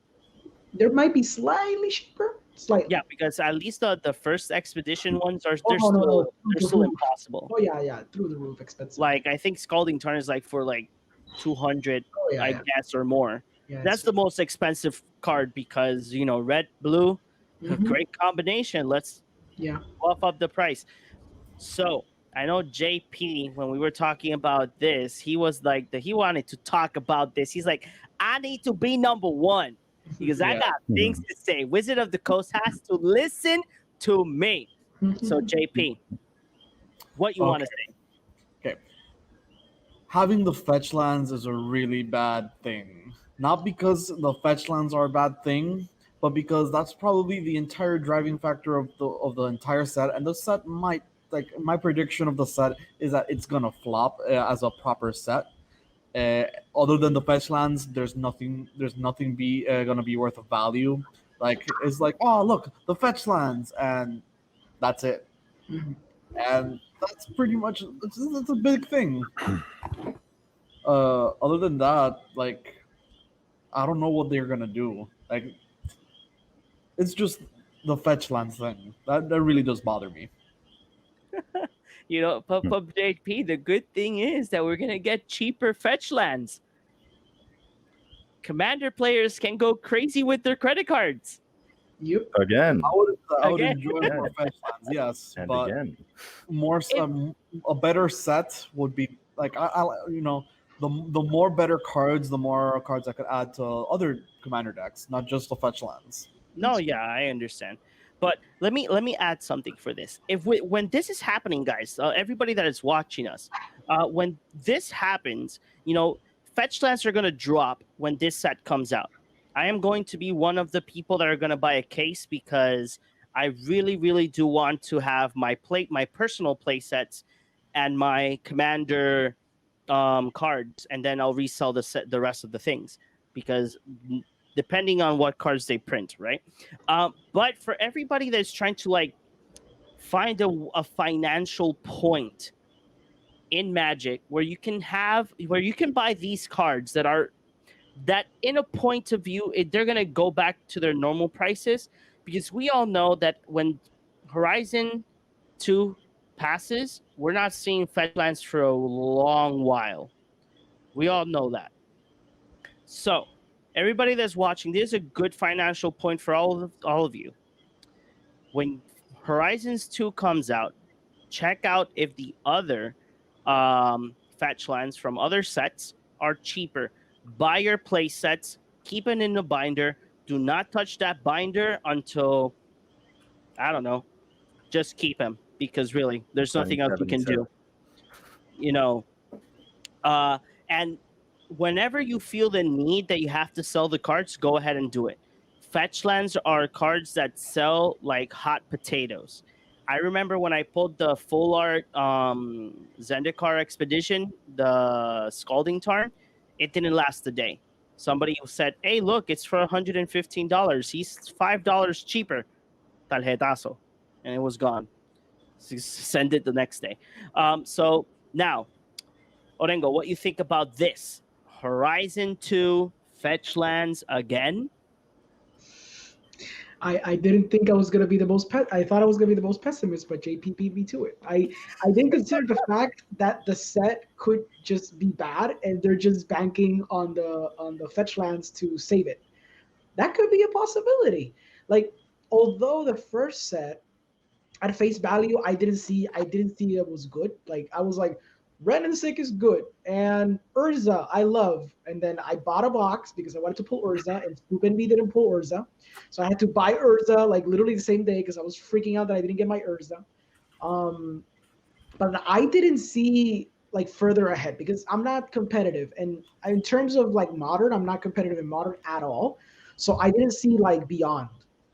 There might be slightly cheaper. Slightly. Yeah, because at least the first expedition ones are Oh no, no, no. they're Through the still roof. impossible. Oh yeah, yeah. Through the roof expensive. Like I think Scalding Tarn is like for like 200, Oh yeah, I yeah. guess, or more. Yeah, That's the most expensive card because red, blue, a Mhm. great combination. Let's Yeah. buff up the price. So I know JP, when we were talking about this, he was like he wanted to talk about this. He's like, I need to be number one because I Yeah. got things to say. Wizard of the Coast has to listen to me. So JP, what you want to say? Okay. Having the fetch lands is a really bad thing. Not because the fetch lands are a bad thing, but because that's probably the entire driving factor of the entire set, and the set might my prediction of the set is that it's gonna flop as a proper set. Uh, Other than the fetch lands, there's nothing be gonna be worth of value. Like it's like, oh look, the fetch lands, and that's it. Mhm. And that's pretty much it's a big thing. Other than that, like I don't know what they're gonna do. Like it's just the fetch lands thing that really does bother me. But JP, the good thing is that we're gonna get cheaper fetch lands. Commander players can go crazy with their credit cards. Yep. Again. I would Again. enjoy more fetch lands, yes, And but again. more a better set would be like the more better cards, the more cards I could add to other commander decks, not just the fetch lands. No, yeah, I understand. But let me add something for this. When this is happening, guys, everybody that is watching us, when this happens, fetch lands are gonna drop when this set comes out. I am going to be one of the people that are gonna buy a case because I really, really do want to have my personal play sets, and my commander cards, and then I'll resell the rest of the things because depending on what cards they print, right? But for everybody that's trying to like find a financial point in Magic where you can buy these cards that in a point of view they're gonna go back to their normal prices, because we all know that when Horizon 2 passes, we're not seeing fetch lands for a long while. We all know that. So everybody that's watching, there's a good financial point for all of you. When Horizons 2 comes out, check out if the other fetch lands from other sets are cheaper. Buy your play sets, keep it in the binder. Do not touch that binder until, I don't know, just keep him, because really, there's nothing else you can do. You know, and whenever you feel the need that you have to sell the cards, go ahead and do it. Fetch lands are cards that sell like hot potatoes. I remember when I pulled the full art Zendikar Expedition, the Scalding Tarn, it didn't last a day. Somebody said, "Hey, look, it's for $115. He's $5 cheaper." Tarjetazo, and it was gone. Send it the next day. So now, Orengo, what you think about this? Horizon 2 fetch lands again? I didn't think I was gonna be the most I thought I was gonna be the most pessimist, but JP beat me to it. I didn't consider the fact that the set could just be bad and they're just banking on the fetch lands to save it. That could be a possibility. Like, although the first set at face value, I didn't see it was good. Like I was like, Ren and Sick is good, and Urza I love, and then I bought a box because I wanted to pull Urza, and Scoop and me didn't pull Urza, so I had to buy Urza like literally the same day because I was freaking out that I didn't get my Urza. Um, but I didn't see like further ahead because I'm not competitive, and in terms of like modern, I'm not competitive in modern at all. So I didn't see like beyond,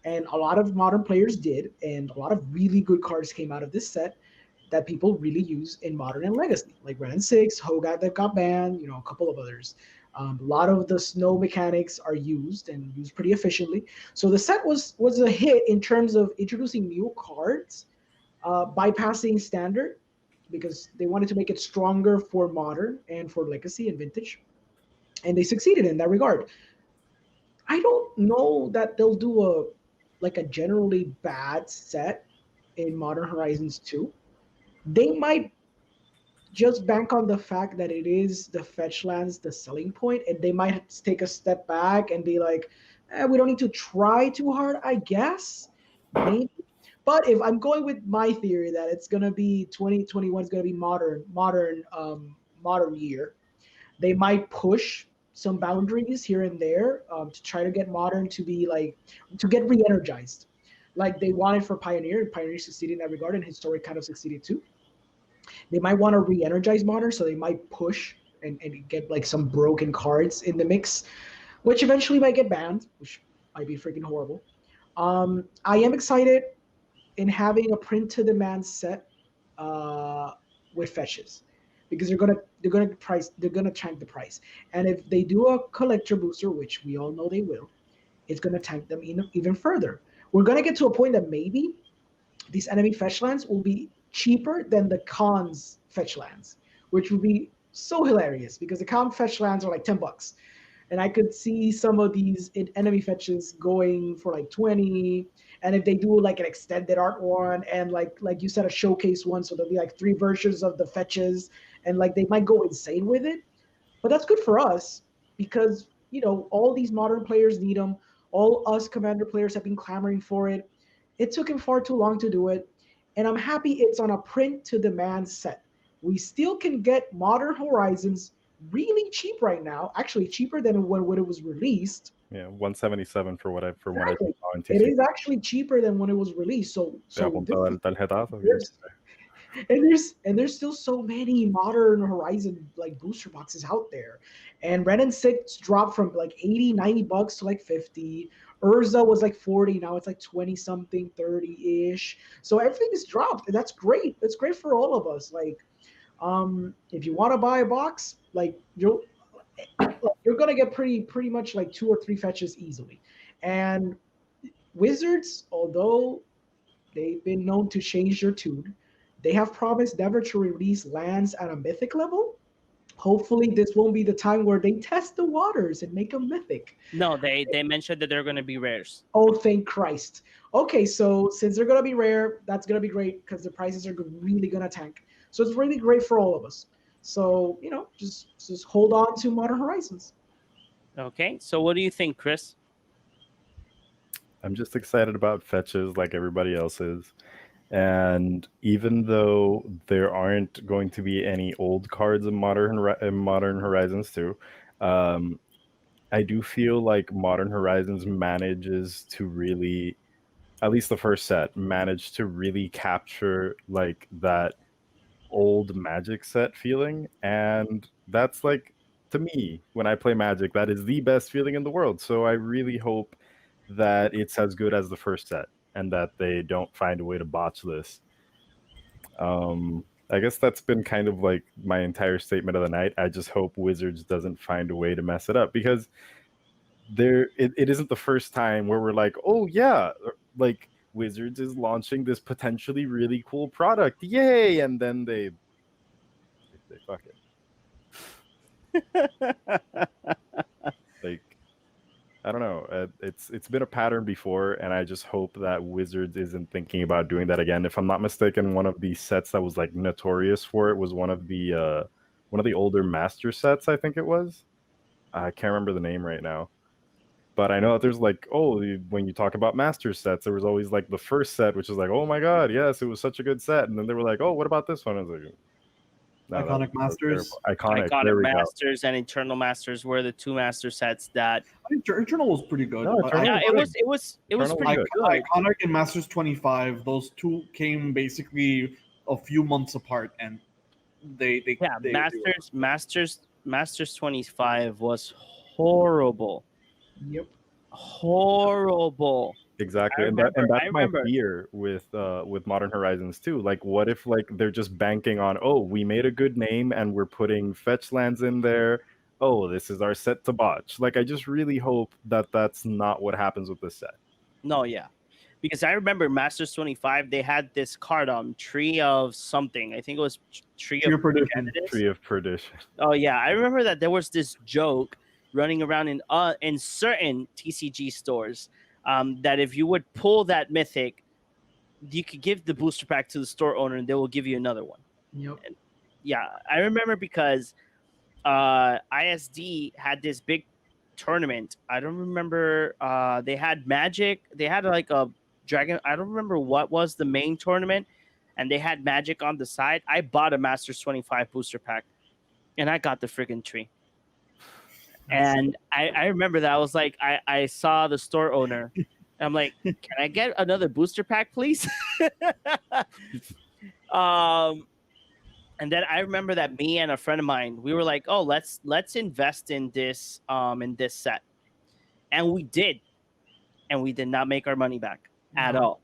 and a lot of modern players did, and a lot of really good cards came out of this set that people really use in modern and legacy, like Ren and Six, Hogat that got banned, a couple of others. A lot of the snow mechanics are used and used pretty efficiently. So the set was a hit in terms of introducing new cards, bypassing standard because they wanted to make it stronger for modern and for legacy and vintage, and they succeeded in that regard. I don't know that they'll do a generally bad set in Modern Horizons 2. They might just bank on the fact that it is the fetch lands the selling point, and they might take a step back and be like, we don't need to try too hard, I guess. Maybe. But if I'm going with my theory that it's gonna be 2021 is gonna be modern year, they might push some boundaries here and there, to try to get modern to be like to get re-energized, like they wanted for Pioneer, and Pioneer succeeded in that regard, and Historic kind of succeeded too. They might want to re-energize modern, so they might push and get like some broken cards in the mix, which eventually might get banned, which might be freaking horrible. I am excited in having a print to demand set, with fetches, because they're gonna tank the price, and if they do a collector booster, which we all know they will, it's gonna tank them even further. We're gonna get to a point that maybe these enemy fetch lands will be cheaper than the cons fetch lands, which would be so hilarious because the con fetch lands are like $10, and I could see some of these enemy fetches going for like 20. And if they do like an extended art one, and like you said, a showcase one, so there'll be like 3 versions of the fetches, and like they might go insane with it. But that's good for us because all these modern players need them. All us Commander players have been clamoring for it. It took him far too long to do it, and I'm happy it's on a print to demand set. We still can get Modern Horizons really cheap right now, actually cheaper than when it was released. Yeah, 177 for what I Exactly. saw on It TC. is actually cheaper than when it was released. So Te apuntado el tarjetazo. there's and there's still so many Modern Horizon like booster boxes out there. And Ren and Six dropped from like 80, $90 to like 50. Urza was like 40, now it's like 20 something, 30-ish. So everything is dropped, and that's great. It's great for all of us. Like, if you want to buy a box, like you're gonna get pretty much like 2 or 3 fetches easily. And Wizards, although they've been known to change their tune, they have promised never to release lands at a mythic level. Hopefully, this won't be the time where they test the waters and make them mythic. No, they mentioned that they're going to be rares. Oh, thank Christ. Okay, so since they're going to be rare, that's going to be great because the prices are really going to tank. So it's really great for all of us. So, just hold on to Modern Horizons. Okay, so what do you think, Chris? I'm just excited about fetches like everybody else is. And even though there aren't going to be any old cards in Modern Horizons 2, I do feel like Modern Horizons manages to really, at least the first set, managed to really capture like that old Magic set feeling. And that's like, to me, when I play Magic, that is the best feeling in the world. So I really hope that it's as good as the first set and that they don't find a way to botch this. I guess that's been kind of like my entire statement of the night. I just hope Wizards doesn't find a way to mess it up, because it isn't the first time where we're like, oh yeah, like Wizards is launching this potentially really cool product, yay, and then they fuck it. Like, I don't know. It's been a pattern before, and I just hope that Wizards isn't thinking about doing that again. If I'm not mistaken, one of the sets that was like notorious for it was one of the older Master sets. I think it was. I can't remember the name right now, but I know that there's like, when you talk about Master sets, there was always like the first set, which is like, oh my god, yes, it was such a good set, and then they were like, oh, what about this one? I was like, no, Iconic Masters. Iconic. Iconic There we Masters and Eternal Masters were the 2 master sets that. I think Eternal was pretty good. No, Eternal Yeah, was it was Eternal was pretty good. good. Iconic and Masters 25, those two came basically a few months apart, and Yeah, they were. Masters 25 was horrible. Yep. Horrible. Exactly, and I that's my remember. fear with Modern Horizons too. Like, what if like they're just banking on, oh, we made a good name and we're putting fetch lands in there. Oh, this is our set to botch. Like, I just really hope that that's not what happens with this set. No, yeah. Because I remember Masters 25, they had this card Tree of something. I think it was Tree of Pure perdition. Prejudice. Tree of Perdition. Oh yeah, I remember that there was this joke running around in certain TCG stores that if you would pull that mythic, you could give the booster pack to the store owner and they will give you another one. Yep. Yeah, I remember because ISD had this big tournament. I don't remember. They had Magic. They had like a Dragon. I don't remember what was the main tournament, and they had Magic on the side. I bought a Masters 25 booster pack, and I got the friggin' tree. And I remember that I was like, I saw the store owner. I'm like, can I get another booster pack, please? um, and then I remember that me and a friend of mine, we were like, oh, let's invest in this set, and we did, and we did not make our money back at all,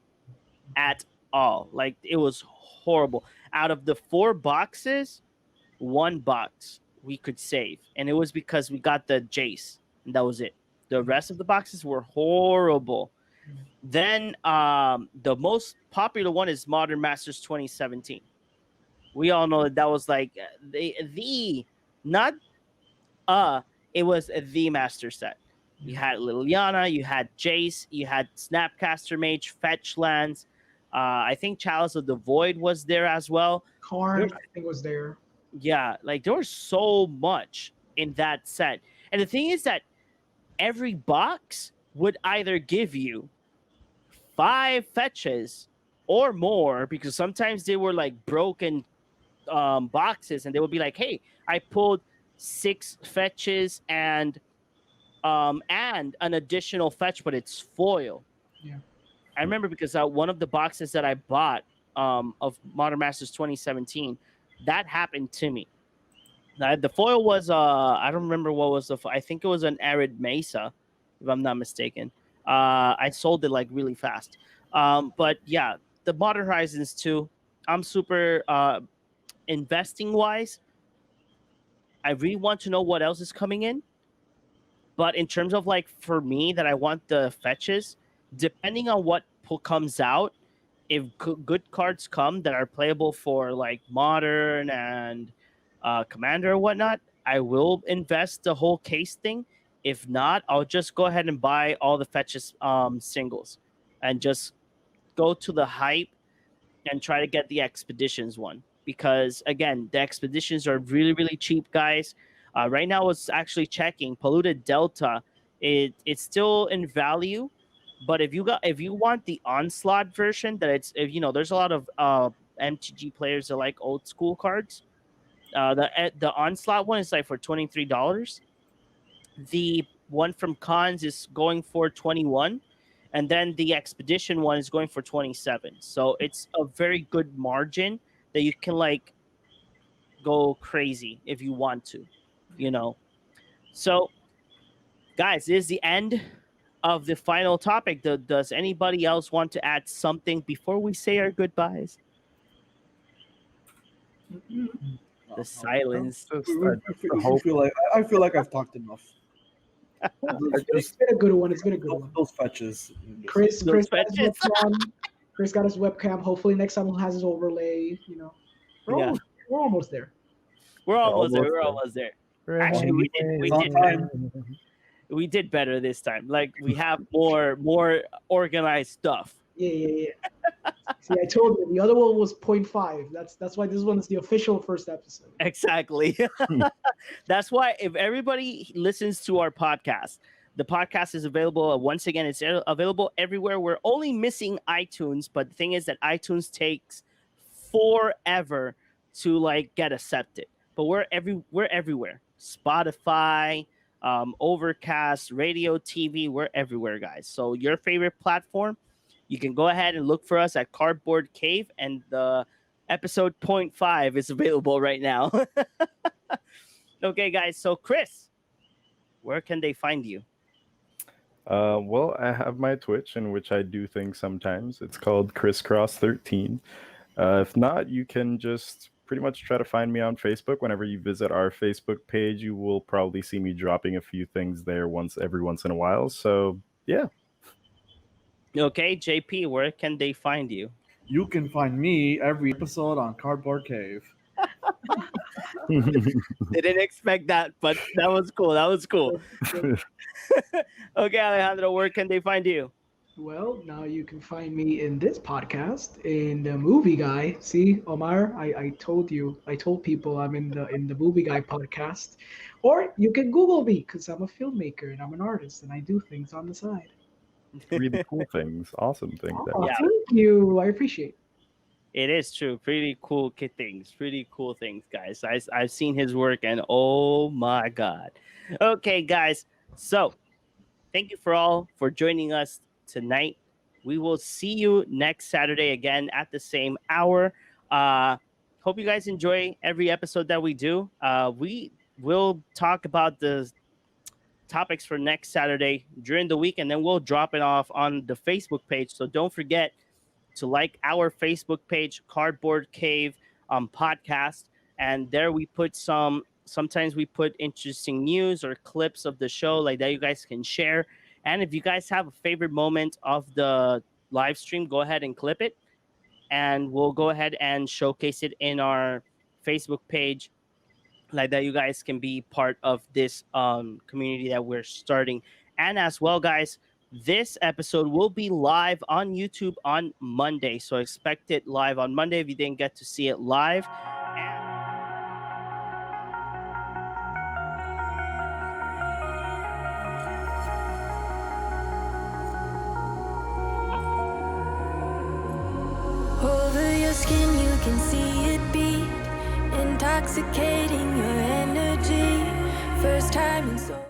at all. Like it was horrible. Out of the 4 boxes, 1 box we could save, and it was because we got the Jace, and that was it. The rest of the boxes were horrible. Then the most popular one is Modern Masters 2017. We all know that that was like the not it was the master set. You had Liliana, you had Jace, you had Snapcaster Mage, Fetch Lands. I think Chalice of the Void was there as well. Karn, I think, was there. Yeah, like there was so much in that set. And the thing is that every box would either give you 5 fetches or more, because sometimes they were like broken boxes, and they would be like, hey, I pulled 6 fetches and an additional fetch, but it's foil. Yeah. I remember because one of the boxes that I bought of Modern Masters 2017, that happened to me. The foil was I don't remember what was I think it was an Arid Mesa, if I'm not mistaken. I sold it like really fast. But yeah, the Modern Horizons 2, I'm super investing wise. I really want to know what else is coming in. But in terms of like for me that I want the fetches, depending on what comes out, if good cards come that are playable for like modern and commander or whatnot, I will invest the whole case thing. If not, I'll just go ahead and buy all the fetches singles and just go to the hype and try to get the expeditions one, because again, the expeditions are really really cheap, guys. Right now, it's actually checking Polluted Delta. It's still in value, but if you want the onslaught version, that it's if you know there's a lot of MTG players that like old school cards. The onslaught one is like for $23. The one from Cons is going for 21, and then the expedition one is going for 27. So it's a very good margin that you can like go crazy if you want to, you know. So guys, this is the end of the final topic. Does anybody else want to add something before we say our goodbyes? The silence. I feel like I've talked enough. It's been a good one. It's been a good one. Those fetches. Chris Those got his fetches. webcam. Chris got his webcam. Hopefully next time he has his overlay. You know, Yeah. we're almost there. We're almost there. almost We're there. almost there. Actually, we did better this time. Like we have more organized stuff. Yeah. See, I told you the other one was 0.5. That's why this one is the official first episode. Exactly. That's why if everybody listens to our podcast, the podcast is available. Once again, it's available everywhere. We're only missing iTunes, but the thing is that iTunes takes forever to like get accepted. But we're everywhere. Spotify, Overcast, radio, TV. We're everywhere, guys. So your favorite platform, you can go ahead and look for us at Cardboard Cave, and the episode point 5 is available right now. Okay, guys. So, Chris, where can they find you? Well, I have my Twitch in which I do things sometimes. It's called Crisscross13. If not, you can just pretty much try to find me on Facebook. Whenever you visit our Facebook page, you will probably see me dropping a few things there every once in a while. So yeah. Okay, JP, where can they find you? You can find me every episode on Cardboard Cave. Didn't expect that, but that was cool. That was cool. Okay, Alejandro, where can they find you? Well, now you can find me in this podcast in the Movie Guy. See, Omar, I told you, I told people I'm in the Movie Guy podcast. Or you can Google me because I'm a filmmaker and I'm an artist and I do things on the side. Really cool things, awesome things. Oh, Yeah. thank you. I appreciate it. It is true. Pretty cool things. Pretty cool things, guys. I've seen his work and oh my God. Okay, guys. So thank you for joining us tonight. We will see you next Saturday again at the same hour. Hope you guys enjoy every episode that we do. We will talk about the topics for next Saturday during the week, and then we'll drop it off on the Facebook page. So don't forget to like our Facebook page, Cardboard Cave podcast, and there we put sometimes we put interesting news or clips of the show like that you guys can share. And if you guys have a favorite moment of the live stream, go ahead and clip it, and we'll go ahead and showcase it in our Facebook page like that you guys can be part of this community that we're starting. And as well, guys, this episode will be live on YouTube on Monday. So expect it live on Monday if you didn't get to see it live. Over your skin, you can see it beat, intoxicating your energy. First time in so